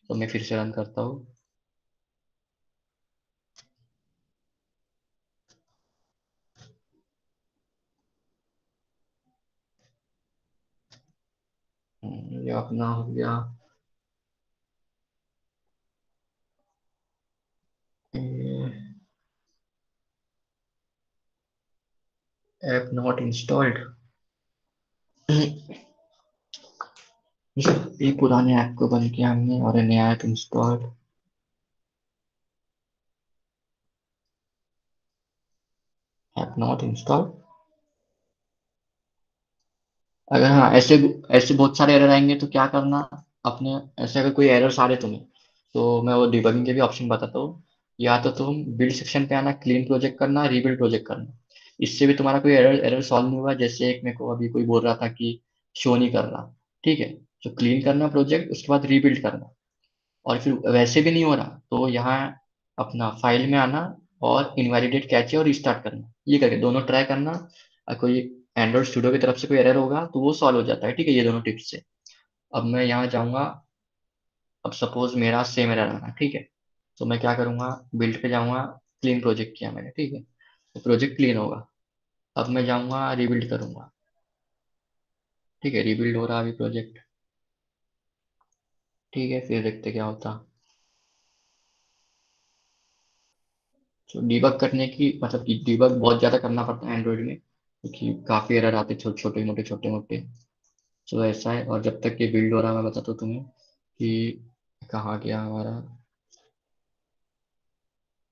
तो मैं फिर से रन करता हूँ। ये अपना हो गया ऐप नॉट इंस्टॉल्ड। ये पुराने ऐप को बंद किया हमने और ये नया app install. App not install. अगर हाँ ऐसे ऐसे बहुत सारे एरर आएंगे तो क्या करना अपने, ऐसे अगर कोई एरर आ रहे तुम्हें, तो मैं वो डिबगिंग के भी ऑप्शन बताता हूँ। या तो तुम बिल्ड सेक्शन पे आना, क्लीन प्रोजेक्ट करना, रीबिल्ड प्रोजेक्ट करना। इससे भी तुम्हारा कोई एरर एरर सॉल्व नहीं हुआ, जैसे एक मेरे को अभी कोई बोल रहा था कि शो नहीं कर रहा, ठीक है। तो क्लीन करना प्रोजेक्ट, उसके बाद रीबिल्ड करना। और फिर वैसे भी नहीं हो रहा तो यहाँ अपना फाइल में आना और इनवैलिडेट कैचे और रिस्टार्ट करना, ये करके दोनों ट्राई करना। कोई एंड्रॉइड स्टूडियो की तरफ से कोई एरर होगा तो वो सॉल्व हो जाता है, ठीक है, ये दोनों टिप्स से। अब मैं यहाँ जाऊँगा, अब सपोज मेरा सेम एरर आना, ठीक है। तो मैं क्या करूँगा, बिल्ड पे जाऊँगा, क्लीन प्रोजेक्ट किया मैंने, ठीक है, तो प्रोजेक्ट क्लीन होगा। अब मैं जाऊँगा रिबिल्ड करूँगा, ठीक है, रिबिल्ड हो रहा अभी प्रोजेक्ट, ठीक है, फिर देखते क्या होता। तो डीबग करने की मतलब कि डीबग बहुत ज़्यादा करना पड़ता है एंड्रॉइड में, क्योंकि काफ़ी एरर आते छोटे छोटे मोटे। तो ऐसा है, और जब तक ये बिल्ड हो रहा है मैं बताता हूँ तुम्हें कि कहाँ गया हमारा।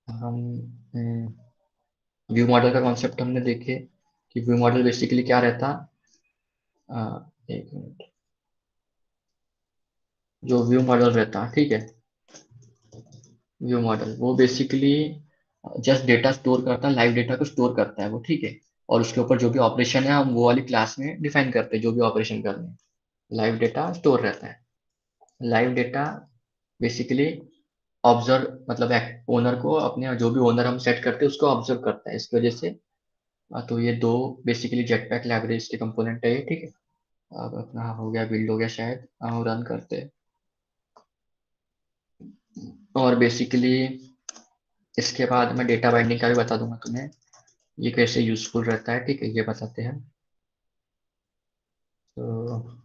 हम व्यू मॉडल का कॉन्सेप्ट हमने देखे कि व्यू मॉडल बेसिकली क्या रहता। एक मिनट, जो व्यू मॉडल रहता, ठीक है, व्यू मॉडल वो बेसिकली जस्ट डेटा स्टोर करता है, लाइव डेटा को स्टोर करता है वो, ठीक है। और उसके ऊपर जो भी ऑपरेशन है हम वो वाली क्लास में डिफाइन करते हैं, जो भी ऑपरेशन करने हैं। लाइव डेटा स्टोर रहता है। लाइव डेटा बेसिकली ऑब्जर्व मतलब ओनर को, अपने जो भी ओनर हम सेट करते हैं उसको ऑब्जर्व करता है, इसकी वजह से। तो ये दो बेसिकली जेटपैक लाइब्रेरीज के कंपोनेंट है ये, ठीक है। अब अपना हो गया, बिल्ड हो गया शायद, हम रन करते हैं। और बेसिकली इसके बाद मैं डेटा बाइंडिंग का भी बता दूंगा तुम्हें, ये कैसे यूजफुल रहता है, ठीक है, ये बताते हैं। तो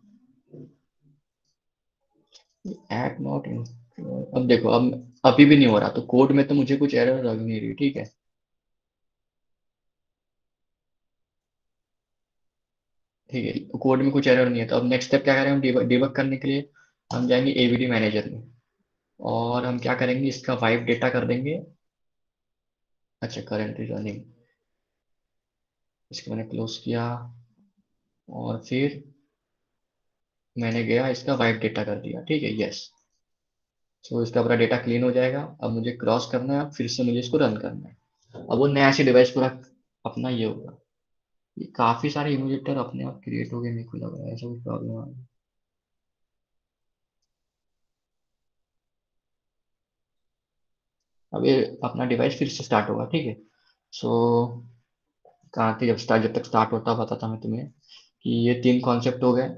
ऐप नॉट, अब देखो, अब अभी भी नहीं हो रहा, तो कोड में तो मुझे कुछ एरर लग नहीं रही, ठीक है। ठीक है, कोड में कुछ एरर नहीं है, तो अब नेक्स्ट स्टेप क्या करें हम, डिबग करने के लिए हम जाएंगे एवीडी मैनेजर में, और हम क्या करेंगे, इसका वाइप डेटा कर देंगे। अच्छा करंट रनिंग, इसको मैंने क्लोज किया, और फिर मैंने गया इसका वाइप डेटा कर दिया, ठीक है, यस। तो इसका पूरा डेटा क्लीन हो जाएगा। अब मुझे क्रॉस करना है, फिर से मुझे इसको रन करना है। अब वो नया सी डिवाइस पूरा अपना ये होगा। ये काफी सारे इम्यूलेटर अपने आप क्रिएट हो गए, मेरे को लग रहा है ऐसा कुछ प्रॉब्लम आ गई। अब ये अपना डिवाइस फिर से स्टार्ट होगा, ठीक है। सो कहाँ थी, जब तक स्टार्ट होता बताता मैं तुम्हें कि ये 3 कॉन्सेप्ट हो गए।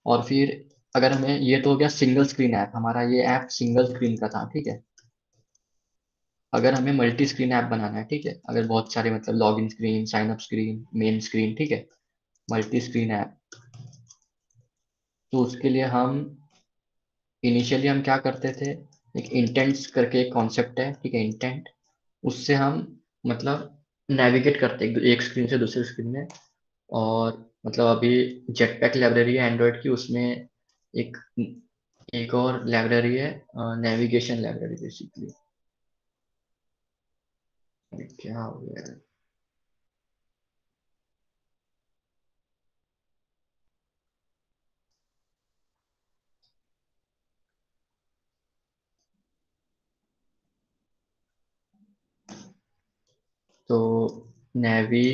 और फिर अगर हमें, ये तो हो गया सिंगल स्क्रीन ऐप, हमारा ये ऐप सिंगल स्क्रीन का था, ठीक है। अगर हमें मल्टी स्क्रीन ऐप बनाना है, ठीक है, अगर बहुत सारे मतलब login screen, sign up screen, main screen, ठीक है, मल्टी स्क्रीन ऐप, तो उसके लिए हम इनिशियली हम क्या करते थे, एक इंटेंट्स करके एक कॉन्सेप्ट है, ठीक है, इंटेंट, उससे हम मतलब नेविगेट करते हैं एक स्क्रीन से दूसरी स्क्रीन में। और मतलब अभी जेटपैक लाइब्रेरी है एंड्रॉयड की, उसमें एक एक और लाइब्रेरी है, नेविगेशन लाइब्रेरी बेसिकली। क्या हो गया है? तो नेवी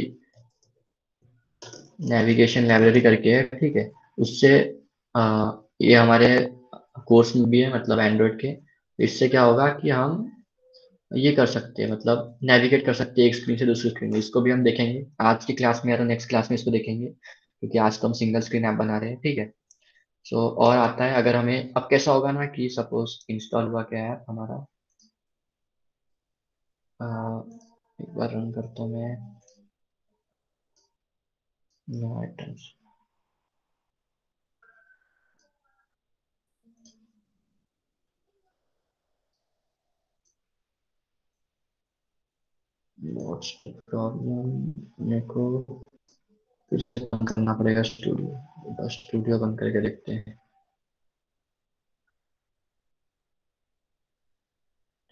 नेविगेशन लाइब्रेरी करके है, ठीक है, उससे ये हमारे कोर्स में भी है, मतलब एंड्रॉयड के। इससे क्या होगा कि हम ये कर सकते हैं, मतलब नेविगेट कर सकते हैं एक स्क्रीन से दूसरी स्क्रीन में। इसको भी हम देखेंगे आज की क्लास में या तो नेक्स्ट क्लास में इसको देखेंगे, क्योंकि आज तो हम सिंगल स्क्रीन ऐप बना रहे हैं, ठीक है। सो और आता है, अगर हमें अब कैसा होगा ना कि सपोज इंस्टॉल हुआ क्या है हमारा, अ, एक बार रन करता हूँ मैं, नो आइटम्स, व्हाट्स प्रॉब्लम, मेरे को फिर से बंद करना पड़ेगा स्टूडियो, बस स्टूडियो बंद करके देखते हैं,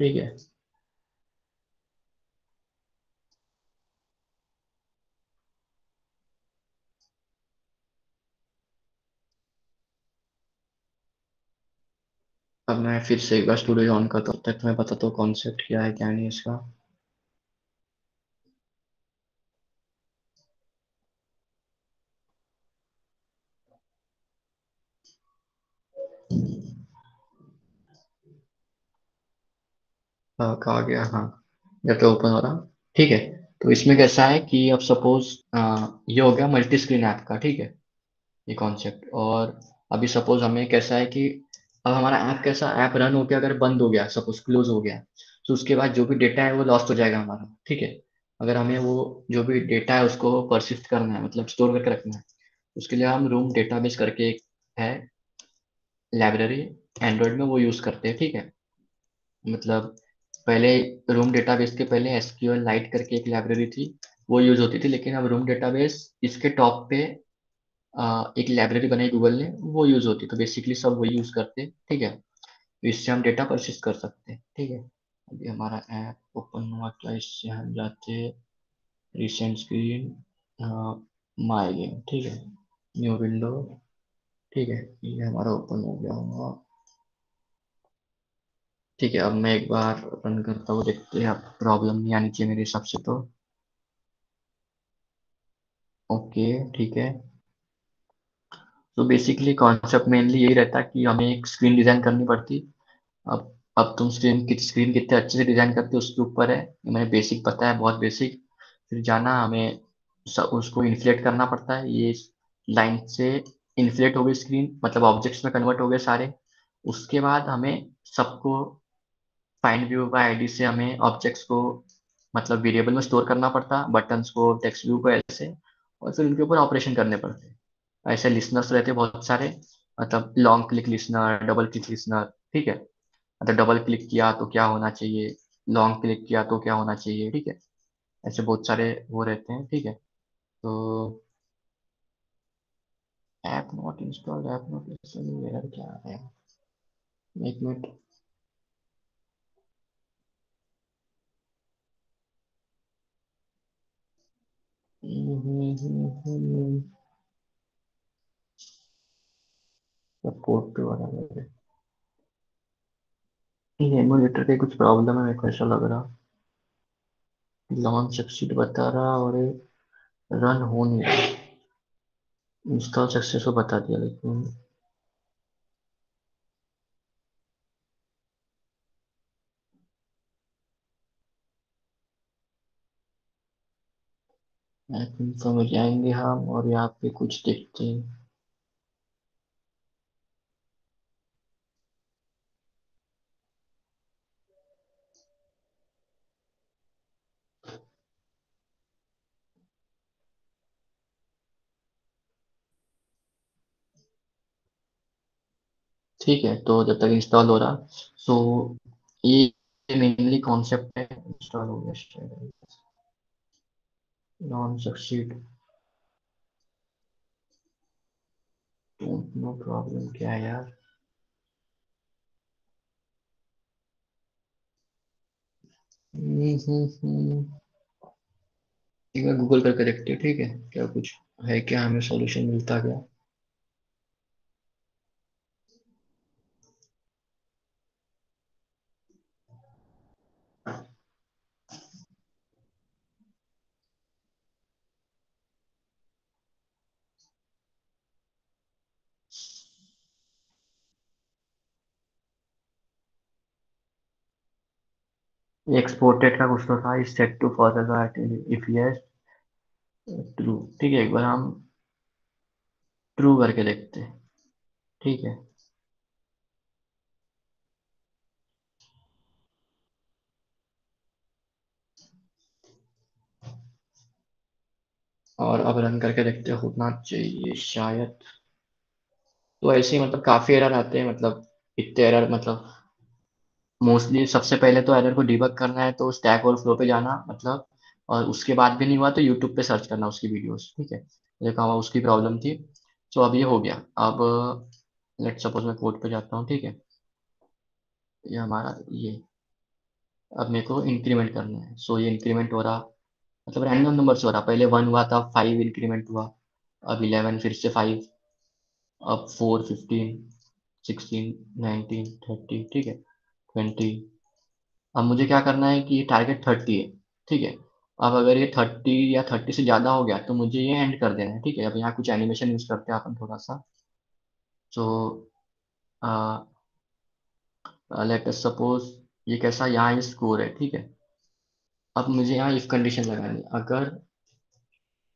ठीक है। अब मैं फिर से एक बार स्टूडियो ऑन करता हूँ, तब तक तुम्हें पता तो कॉन्सेप्ट क्या है क्या नहीं इसका। कहा गया, हाँ, जब तो ओपन हो रहा, ठीक है। तो इसमें कैसा है कि अब सपोज ये हो गया मल्टी स्क्रीन ऐप का, ठीक है, ये कॉन्सेप्ट। और अभी सपोज हमें कैसा है कि अब हमारा ऐप कैसा, ऐप रन होकर अगर बंद हो गया, सपोज क्लोज हो गया, तो उसके बाद जो भी डेटा है वो लॉस्ट हो जाएगा हमारा, ठीक है। अगर हमें वो जो भी डेटा है उसको परसिस्ट करना है, मतलब स्टोर करके रखना है, उसके लिए हम रूम डेटाबेस करके एक है लाइब्रेरी, एंड्रॉयड में वो यूज करते हैं, ठीक है। मतलब पहले रूम डेटाबेस के पहले एसक्यूएल लाइट करके एक लाइब्रेरी थी, वो यूज होती थी, लेकिन अब रूम डेटाबेस इसके टॉप पे एक लाइब्रेरी बनाई गूगल ने, वो यूज होती है। तो बेसिकली सब वही यूज करते हैं, ठीक है। तो इससे हम डेटा परसिस्ट कर सकते हैं, ठीक है। अभी हमारा ऐप ओपन हुआ क्या, इससे हम जाते हैं रिसेंट स्क्रीन, माई गेम, ठीक है, न्यू विंडो, ठीक है, ये हमारा ओपन हो गया होगा, ठीक है। अब मैं एक बार रन करता हूँ, देखते हैं, अब प्रॉब्लम नहीं आनी चाहिए मेरे हिसाब से तो। ओके, ठीक है। तो बेसिकली कॉन्सेप्ट मेनली यही रहता है कि हमें एक स्क्रीन डिजाइन करनी पड़ती। अब तुम स्क्रीन कितने अच्छे से डिजाइन करते हो उसके ऊपर है, ये मैंने बेसिक पता है, बहुत बेसिक। फिर जाना हमें उसको इन्फ्लेट करना पड़ता है, ये लाइन से इन्फ्लेट हो गई स्क्रीन, मतलब ऑब्जेक्ट्स में कन्वर्ट हो गए सारे। उसके बाद हमें सबको फाइंड व्यू बाय आईडी से हमें ऑब्जेक्ट्स को मतलब वेरिएबल में स्टोर करना पड़ता, बटन्स को, टेक्स्ट व्यू को, ऐसे। और फिर उनके ऊपर ऑपरेशन करने पड़ते। ऐसे लिसनर्स रहते बहुत सारे, मतलब long click listener, double click listener, ठीक है। मतलब डबल क्लिक किया तो क्या होना चाहिए, लॉन्ग क्लिक किया तो क्या होना चाहिए, ठीक है। ऐसे बहुत सारे वो रहते हैं, ठीक है। तो app not installed, app not installed, error क्या है, एक मिनट। सपोर्ट पे वाला है, ये एमुलेटर के कुछ प्रॉब्लम है, मेरे को ऐसा लग रहा। लॉन्च सक्सीड बता रहा और रन हो नहीं रहा, इंस्टॉल सक्सेसफुल बता दिया लेकिन। ऐप इन्फो में जाएंगे हम और यहाँ पे कुछ देखते हैं। ठीक है, तो जब तक इंस्टॉल हो रहा, सो ये मेनली कॉन्सेप्ट है। इंस्टॉल हो गया, नॉन सक्सीड, नो प्रॉब्लम, क्या है यार। हम्म। एक बार गूगल करके देखते हैं, ठीक है, क्या कुछ है, क्या हमें सॉल्यूशन मिलता क्या। एक्सपोर्टेड का कुछ तो था, is set to forward if yes true. ठीक है, एक बार हम ट्रू करके देखते हैं, ठीक है। और अब रन करके देखते हैं, होना चाहिए शायद। तो ऐसे ही मतलब काफी एरर आते हैं, मतलब इतने एरर, मतलब मोस्टली सबसे पहले तो एरर को डिबग करना है तो स्टैक ओवरफ्लो पे जाना, मतलब, और उसके बाद भी नहीं हुआ तो यूट्यूब पे सर्च करना उसकी वीडियोस, ठीक है। देखा हुआ उसकी प्रॉब्लम थी। तो अब ये हो गया। अब लेट सपोज मैं कोड पे जाता हूँ, ठीक है। ये हमारा ये, अब मेरे को इंक्रीमेंट करना है, सो ये इंक्रीमेंट हो रहा, मतलब रैंडम नंबर से हो रहा। पहले 1 हुआ था, 5 इंक्रीमेंट हुआ, अब 11, फिर से 5, अब 4, 15, 16, 19, 30, ठीक है, 20। अब मुझे क्या करना है कि ये टारगेट 30 है, ठीक है। अब अगर ये 30 या 30 से ज़्यादा हो गया तो मुझे ये एंड कर देना है, ठीक है। अब यहाँ कुछ एनिमेशन यूज़ करते हैं अपन थोड़ा सा। तो लेट अस सपोज ये कैसा, यहाँ ये स्कोर है, ठीक है। अब मुझे यहाँ इफ कंडीशन लगानी है, अगर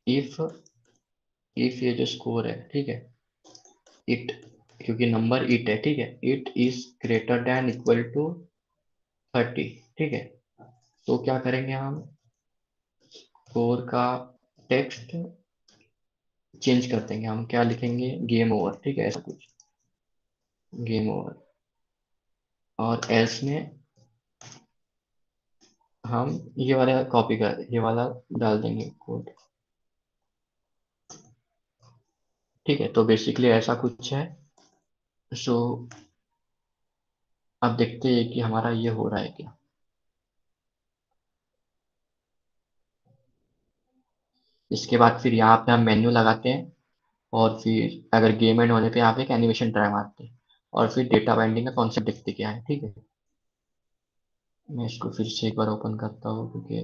इफ इफ ये जो स्कोर है, ठीक है, इट, क्योंकि नंबर इट है, ठीक है, it is greater than equal to 30, ठीक है। तो क्या करेंगे हम, स्कोर का टेक्स्ट चेंज कर देंगे, हम क्या लिखेंगे, गेम ओवर, ठीक है, ऐसा कुछ, गेम ओवर। और एल्स में हम ये वाला कॉपी कर, ये वाला डाल देंगे कोड, ठीक है। तो बेसिकली ऐसा कुछ है। सो अब देखते हैं कि हमारा ये हो रहा है क्या। इसके बाद फिर यहाँ पे हम मेन्यू लगाते हैं, और फिर अगर गेम एंड होने पे यहाँ पे एक एनिमेशन ट्राई मारते हैं, और फिर डेटा बाइंडिंग का कॉन्सेप्ट देखते क्या है, ठीक है। मैं इसको फिर से एक बार ओपन करता हूँ, क्योंकि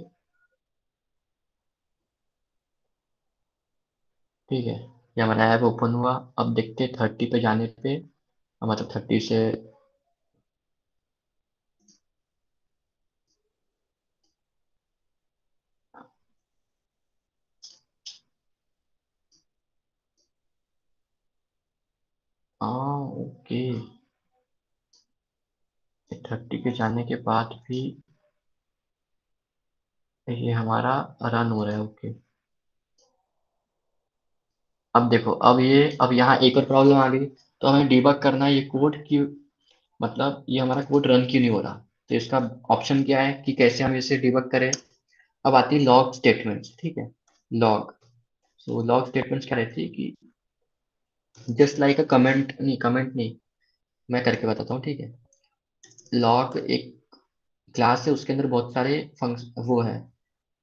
ठीक है, ये हमारा ऐप ओपन हुआ। अब देखते 30 पे जाने पे, मतलब 30 से, हाँ ओके, 30 पे जाने के बाद भी ये हमारा रन हो रहा है, ओके। अब देखो, अब यहाँ एक और प्रॉब्लम आ गई। तो हमें डिबग करना है ये कोड की, मतलब ये हमारा कोड रन क्यों नहीं हो रहा। तो इसका ऑप्शन क्या है कि कैसे हम इसे डिबग करें। अब आती है लॉग स्टेटमेंट्स, ठीक है, लॉग। सो लॉग स्टेटमेंट्स क्या रहती है कि जस्ट लाइक अ कमेंट नहीं, मैं करके बताता हूँ, ठीक है। लॉग एक क्लास है, उसके अंदर बहुत सारे फंक्शन वो है,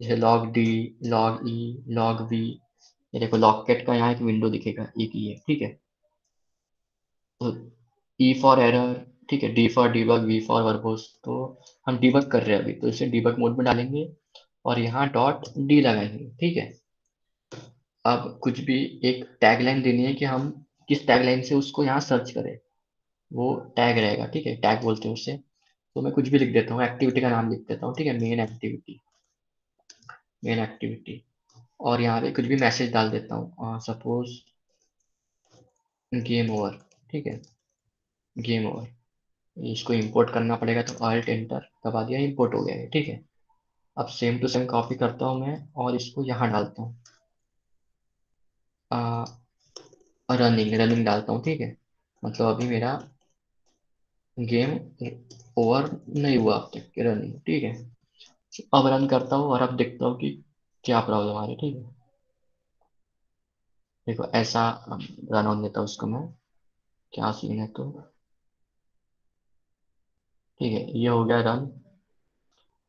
जैसे log D, log E, log V. ये देखो लॉगकेट का यहाँ एक विंडो दिखेगा, एक ही है, ठीक है। तो ई फॉर एरर, ठीक है, D for debug, V for verbose. तो हम डीबग कर रहे हैं अभी, तो इसे डीबग मोड में डालेंगे, और यहाँ डॉट डी लगाएंगे, ठीक है। अब कुछ भी एक टैगलाइन देनी है कि हम किस टैगलाइन से उसको यहाँ सर्च करें, वो टैग रहेगा, ठीक है, टैग बोलते हैं उसे। तो मैं कुछ भी लिख देता हूँ, एक्टिविटी का नाम लिख देता हूँ, ठीक है, मेन एक्टिविटी, मेन एक्टिविटी। और यहाँ पे कुछ भी मैसेज डाल देता हूँ, सपोज गेम ओवर, ठीक है, गेम ओवर। इसको इंपोर्ट करना पड़ेगा तो ऑल्ट एंटर दबा दिया, इंपोर्ट हो गया है, ठीक है। अब सेम टू सेम कॉपी करता हूँ मैं और इसको यहाँ डालता हूँ, रनिंग रनिंग डालता हूँ, ठीक है। मतलब अभी मेरा गेम ओवर नहीं हुआ अब तक, रनिंग, ठीक है। अब रन करता हूँ और अब देखता हूँ कि क्या प्रॉब्लम आ रही है, ठीक है। देखो ऐसा रन होने देता हूँ उसको मैं, क्या सीन है तो, ठीक है, ये हो गया रन।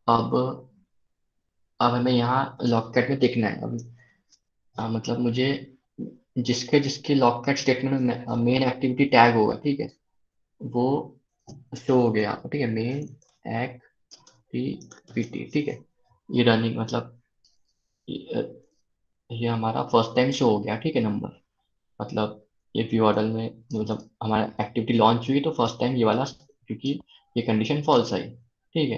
अब हमें यहाँ लॉककेट में देखना है अब, मतलब मुझे जिसके जिसके लॉककेट स्टेटमेंट में मेन एक्टिविटी टैग होगा, ठीक है, वो शो हो गया आपको, ठीक है, मेन एक्टिविटी, ठीक है। ये रनिंग मतलब ये, ये हमारा फर्स्ट टाइम शो हो गया, ठीक है, नंबर। मतलब ये व्यू ऑर्डर में मतलब हमारा एक्टिविटी लॉन्च हुई तो फर्स्ट टाइम ये वाला, क्योंकि ये कंडीशन फॉल्स आई, ठीक है।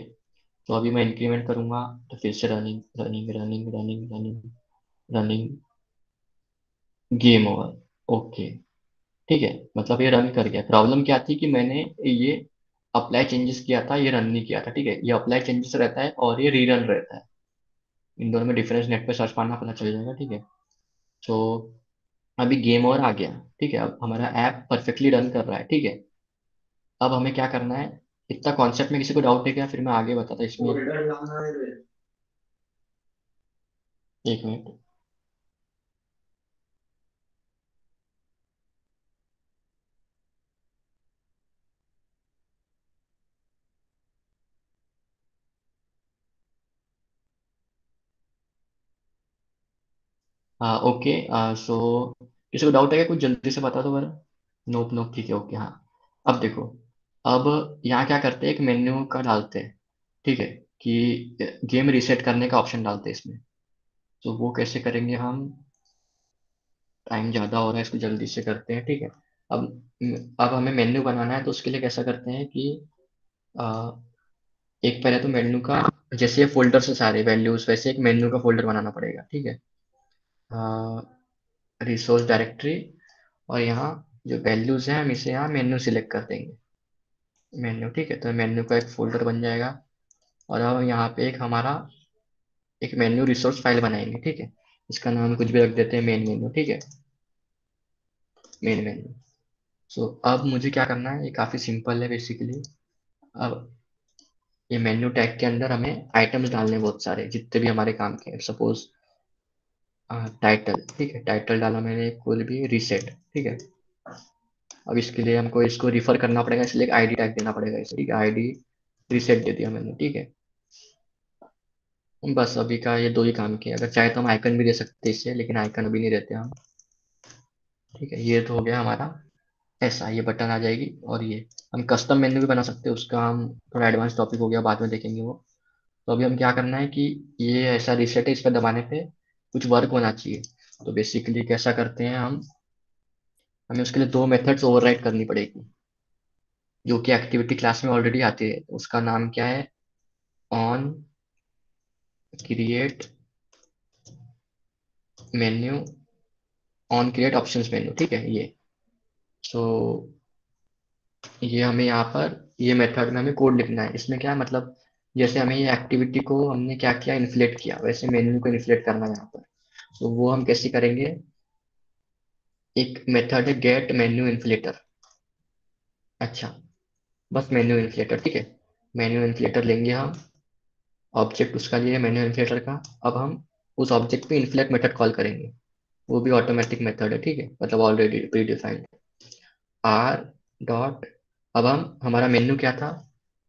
तो अभी मैं इंक्रीमेंट करूंगा तो फिर से running running running running running running, game over, okay, ठीक है। मतलब ये रन कर गया। प्रॉब्लम क्या थी कि मैंने ये अप्लाई चेंजेस किया था, ये रन नहीं किया था, ठीक है। ये अप्लाई चेंजेस रहता है और ये रीरन रहता है, इन दोनों में डिफरेंस नेट पे सर्च मारना पता चल जाएगा, ठीक है। तो अभी गेम ओवर आ गया, ठीक है। अब हमारा ऐप परफेक्टली रन कर रहा है, ठीक है। अब हमें क्या करना है, इतना कॉन्सेप्ट में किसी को डाउट है क्या, फिर मैं आगे बताता इसमें, एक मिनट। हाँ ओके, सो किसी को डाउट है क्या, कुछ जल्दी से बता दो बरा। नोप नोप, ठीक है, ओके, हाँ। अब देखो, अब यहाँ क्या करते हैं, एक मेन्यू का डालते हैं, ठीक है, कि गेम रीसेट करने का ऑप्शन डालते हैं इसमें। तो वो कैसे करेंगे हम, टाइम ज़्यादा हो रहा है, इसको जल्दी से करते हैं, ठीक है। अब अब हमें मेन्यू बनाना है तो उसके लिए कैसा करते हैं कि अ, एक पहले तो मेन्यू का, जैसे ये फोल्डर से सारे वैल्यूज, वैसे एक मेन्यू का फोल्डर बनाना पड़ेगा, ठीक है। रिसोर्स डायरेक्टरी, और यहाँ जो वैल्यूज हैं हम इसे यहाँ मेन्यू सिलेक्ट कर देंगे, मेन्यू, ठीक है। तो मेन्यू का एक फोल्डर बन जाएगा। और अब यहाँ पे एक हमारा एक मेन्यू रिसोर्स फाइल बनाएंगे, ठीक है। इसका नाम कुछ भी रख देते हैं, मेन मेन्यू, ठीक है, मेन मेन्यू। सो अब मुझे क्या करना है, ये काफ़ी सिंपल है बेसिकली। अब ये मेन्यू टैग के अंदर हमें आइटम्स डालने हैं बहुत सारे, जितने भी हमारे काम के, सपोज टाइटल, ठीक है, टाइटल डाला मैंने, कोई भी रीसेट, ठीक है। अब इसके लिए हमको इसको रिफर करना पड़ेगा, इसलिए आईडी टैग देना पड़ेगा इसे, ठीक है, आईडी रीसेट दे दिया मैंने, ठीक है। बस अभी का ये दो ही काम किया। अगर चाहे तो हम आइकन भी दे सकते हैं इससे, लेकिन आइकन अभी नहीं देते हम, ठीक है। ये तो हो गया हमारा, ऐसा ये बटन आ जाएगी। और ये हम कस्टम मेन्यू भी बना सकते हैं, उसका हम थोड़ा एडवांस टॉपिक हो गया, बाद में देखेंगे वो। तो अभी हम क्या करना है कि ये ऐसा रीसेट है, इस पर दबाने पे कुछ वर्क होना चाहिए। तो बेसिकली कैसा करते हैं हम, हमें उसके लिए दो मेथड्स ओवरराइड करनी पड़ेगी, जो कि एक्टिविटी क्लास में ऑलरेडी आती है। उसका नाम क्या है, on create menu, on create options menu, ठीक है, ये। सो ये हमें यहाँ पर ये मेथड में हमें कोड लिखना है। इसमें क्या है मतलब, जैसे हमें ये एक्टिविटी को हमने क्या किया, इन्फ्लेट किया, वैसे मेन्यू को इन्फ्लेट करना है यहाँ पर। तो वो हम कैसे करेंगे, एक मेथड है गेट मेन्यू इन्फ्लेटर। अच्छा, बस मेन्यू इन्फ्लेटर, ठीक है। मेन्यू इन्फ्लेटर लेंगे हम, ऑब्जेक्ट उसका लिए मेन्यू इन्फ्लेटर का। अब हम उस ऑब्जेक्ट पे इन्फ्लेट मेथड कॉल करेंगे, वो भी ऑटोमेटिक मेथड है, ठीक है, मतलब already pre defined. R dot, अब हम हमारा मेन्यू क्या था,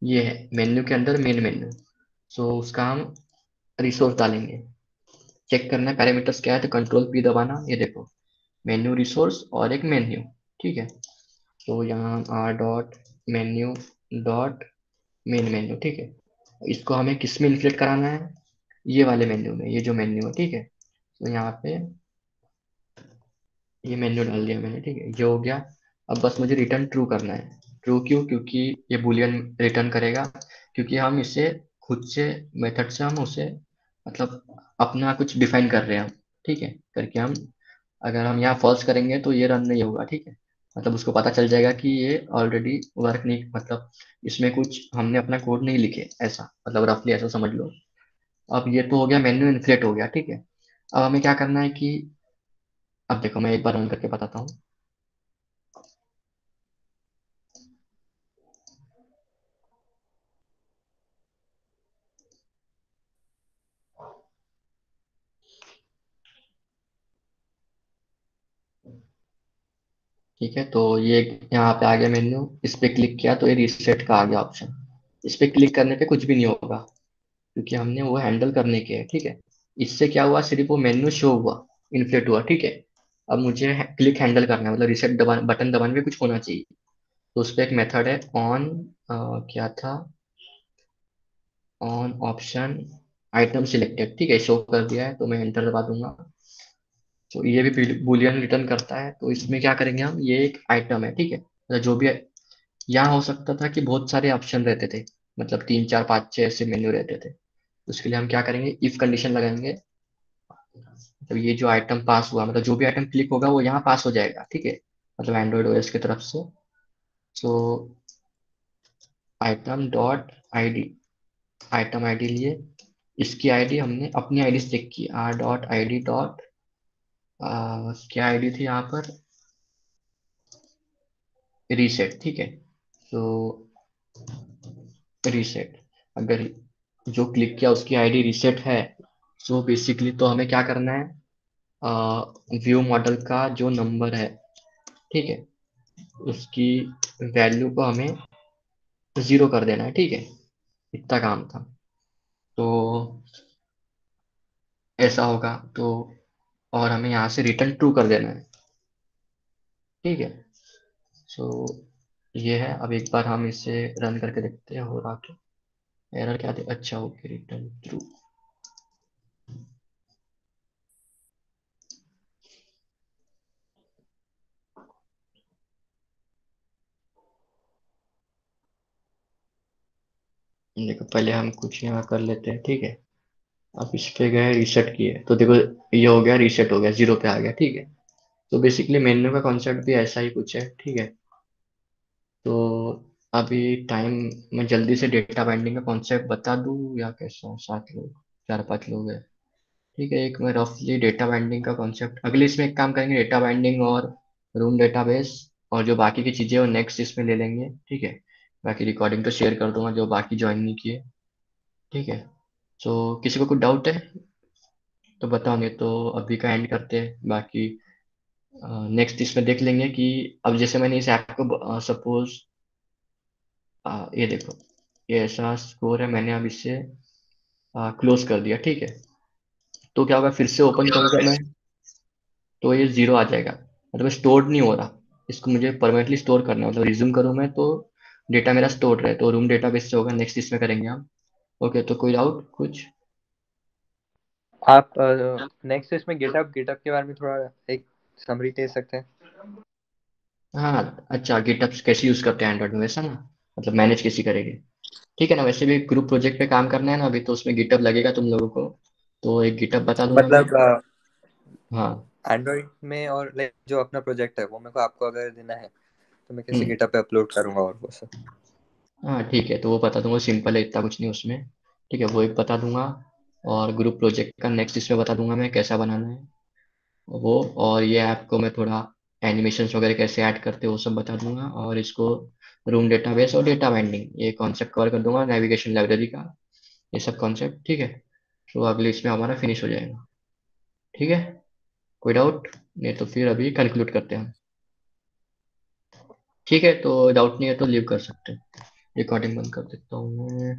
ये है मेन्यू के अंदर मेन मेन्यू। सो उसका हम रिसोर्स डालेंगे। चेक करना है पैरामीटर्स क्या है, तो कंट्रोल पी दबाना, ये देखो मेन्यू रिसोर्स और एक मेन्यू, ठीक है। तो यहाँ R dot menu dot main menu, ठीक है। इसको हमें किस में इन्फ्लेट कराना है, ये वाले मेन्यू में, ये जो मेन्यू है, ठीक है। तो यहाँ पे ये मेन्यू डाल दिया मैंने, ठीक है, ये हो गया। अब बस मुझे रिटर्न ट्रू करना है। ट्रू क्यों, क्योंकि ये बुलियन रिटर्न करेगा, क्योंकि हम इसे खुद से मेथड से हम उसे मतलब अपना कुछ डिफाइन कर रहे हैं हम, ठीक है, करके हम अगर हम यहाँ फॉल्स करेंगे तो ये रन नहीं होगा, ठीक है। मतलब उसको पता चल जाएगा कि ये ऑलरेडी वर्क नहीं, मतलब इसमें कुछ हमने अपना कोड नहीं लिखे, ऐसा मतलब रफली ऐसा समझ लो। अब ये तो हो गया, मेन्यू इन्फ्लेट हो गया, ठीक है। अब हमें क्या करना है कि अब देखो मैं एक बार रन करके बताता हूँ। ठीक है, तो ये यहाँ पे आ गया मेन्यू, इस पे क्लिक किया तो ये रीसेट का आ गया ऑप्शन। इस पे क्लिक करने पे कुछ भी नहीं होगा, क्योंकि हमने वो हैंडल करने के है, ठीक है। इससे क्या हुआ, सिर्फ वो मेन्यू शो हुआ, इन्फ्लेट हुआ, ठीक है। अब मुझे क्लिक हैंडल करना है, मतलब रिसेट बटन दबाने पे कुछ होना चाहिए। तो उस पे एक मेथड है ऑन, क्या था, ऑन ऑप्शन आइटम सिलेक्टेड, ठीक है, शो कर दिया है, तो मैं एंटर दबा दूंगा। तो ये भी बुलियन रिटर्न करता है। तो इसमें क्या करेंगे हम, ये एक आइटम है, ठीक है, मतलब जो भी यहाँ हो सकता था कि बहुत सारे ऑप्शन रहते थे, मतलब 3 4 5 6 ऐसे मेन्यू रहते थे। उसके लिए हम क्या करेंगे, इफ कंडीशन लगाएंगे। मतलब ये जो आइटम पास हुआ, मतलब जो भी आइटम क्लिक होगा वो यहाँ पास हो जाएगा, ठीक है, मतलब एंड्रॉइड ओएस की तरफ से। तो item dot ID, item ID लिए, इसकी आईडी हमने अपनी आईडी से चेक की, R dot I D dot, क्या आईडी थी यहाँ पर, रीसेट, ठीक है। तो रीसेट, अगर जो क्लिक किया उसकी आईडी रीसेट है, सो बेसिकली तो हमें क्या करना है, व्यू मॉडल का जो नंबर है, ठीक है, उसकी वैल्यू को हमें 0 कर देना है, ठीक है। इतना काम था। तो ऐसा होगा तो, और हमें यहाँ से रिटर्न ट्रू कर देना है, ठीक है। सो ये है। अब एक बार हम इसे रन करके देखते हैं हो रहा क्या, एरर क्या दे, अच्छा ओके, रिटर्न ट्रू। देखो पहले हम कुछ यहाँ कर लेते हैं, ठीक है। अब इस पे गए रीसेट किए तो देखो ये हो गया, रीसेट हो गया, 0 पे आ गया, ठीक है। तो बेसिकली मेन्यू का कॉन्सेप्ट भी ऐसा ही कुछ है, ठीक है। तो अभी टाइम, मैं जल्दी से डेटा बाइंडिंग का कॉन्सेप्ट बता दूं या कैसा, 7 लोग 4 5 लोग है, ठीक है। एक मैं रफली डेटा बाइंडिंग का कॉन्सेप्ट, अगले इसमें एक काम करेंगे, डेटा बाइंडिंग और रूम डेटाबेस, और जो बाकी की चीज़ें वो नेक्स्ट इसमें ले लेंगे, ठीक है। बाकी रिकॉर्डिंग तो शेयर कर दूंगा जो बाकी ज्वाइन नहीं किए, ठीक है। तो किसी को कुछ डाउट है तो बताओ, नहीं तो अभी का एंड करते हैं। बाकी नेक्स्ट इसमें देख लेंगे कि अब जैसे मैंने इस ऐप को सपोज, ये देखो, ये ऐसा स्कोर है, मैंने अब इसे क्लोज कर दिया, ठीक है। तो क्या होगा, फिर से ओपन करूंगा मैं तो ये 0 आ जाएगा, मतलब स्टोर नहीं हो रहा। इसको मुझे परमानेंटली स्टोर करना है, मतलब रिज्यूम करूँ मैं तो डेटा मेरा स्टोर रहे, तो रूम डेटाबेस से होगा, नेक्स्ट इसमें करेंगे हम। ओके, तो कोई डाउट कुछ। आप नेक्स्ट इसमें गिटहब गिटहब के बारे में थोड़ा एक समरी दे सकते हैं? हाँ अच्छा, गिटअप कैसे यूज करते हैं एंड्रॉइड में, वैसा ना, मतलब मैनेज कैसे करेंगे, ठीक है ना। वैसे भी ग्रुप प्रोजेक्ट पे काम करना है ना अभी, तो उसमें गिटअप लगेगा तुम लोगों को, तो एक गिटअप बता दूंगा मैं। मतलब हाँ। एंड्रॉइड में, और लाइक जो अपना प्रोजेक्ट है वो मेरे को आपको अगर देना है तो मैं कैसे हम्म। गिटहब पे अपलोड करूंगा और वो सब? हाँ ठीक है, तो वो बता दूंगा, सिंपल है, इतना कुछ नहीं उसमें, ठीक है, वो एक बता दूंगा। और ग्रुप प्रोजेक्ट का नेक्स्ट इसमें बता दूंगा मैं कैसा बनाना है वो। और ये ऐप को मैं थोड़ा एनिमेशंस वगैरह कैसे ऐड करते हैं वो सब बता दूंगा, और इसको रूम डेटाबेस और डेटा बाइंडिंग ये कॉन्सेप्ट कवर कर दूंगा, नेविगेशन लाइब्रेरी का, ये सब कॉन्सेप्ट, ठीक है। तो अगले इसमें हमारा फिनिश हो जाएगा, ठीक है। कोई डाउट नहीं तो फिर अभी कंक्लूड करते हैं हम, ठीक है। तो डाउट नहीं है तो लीव कर सकते हैं, रिकॉर्डिंग बंद कर देता हूँ मैं।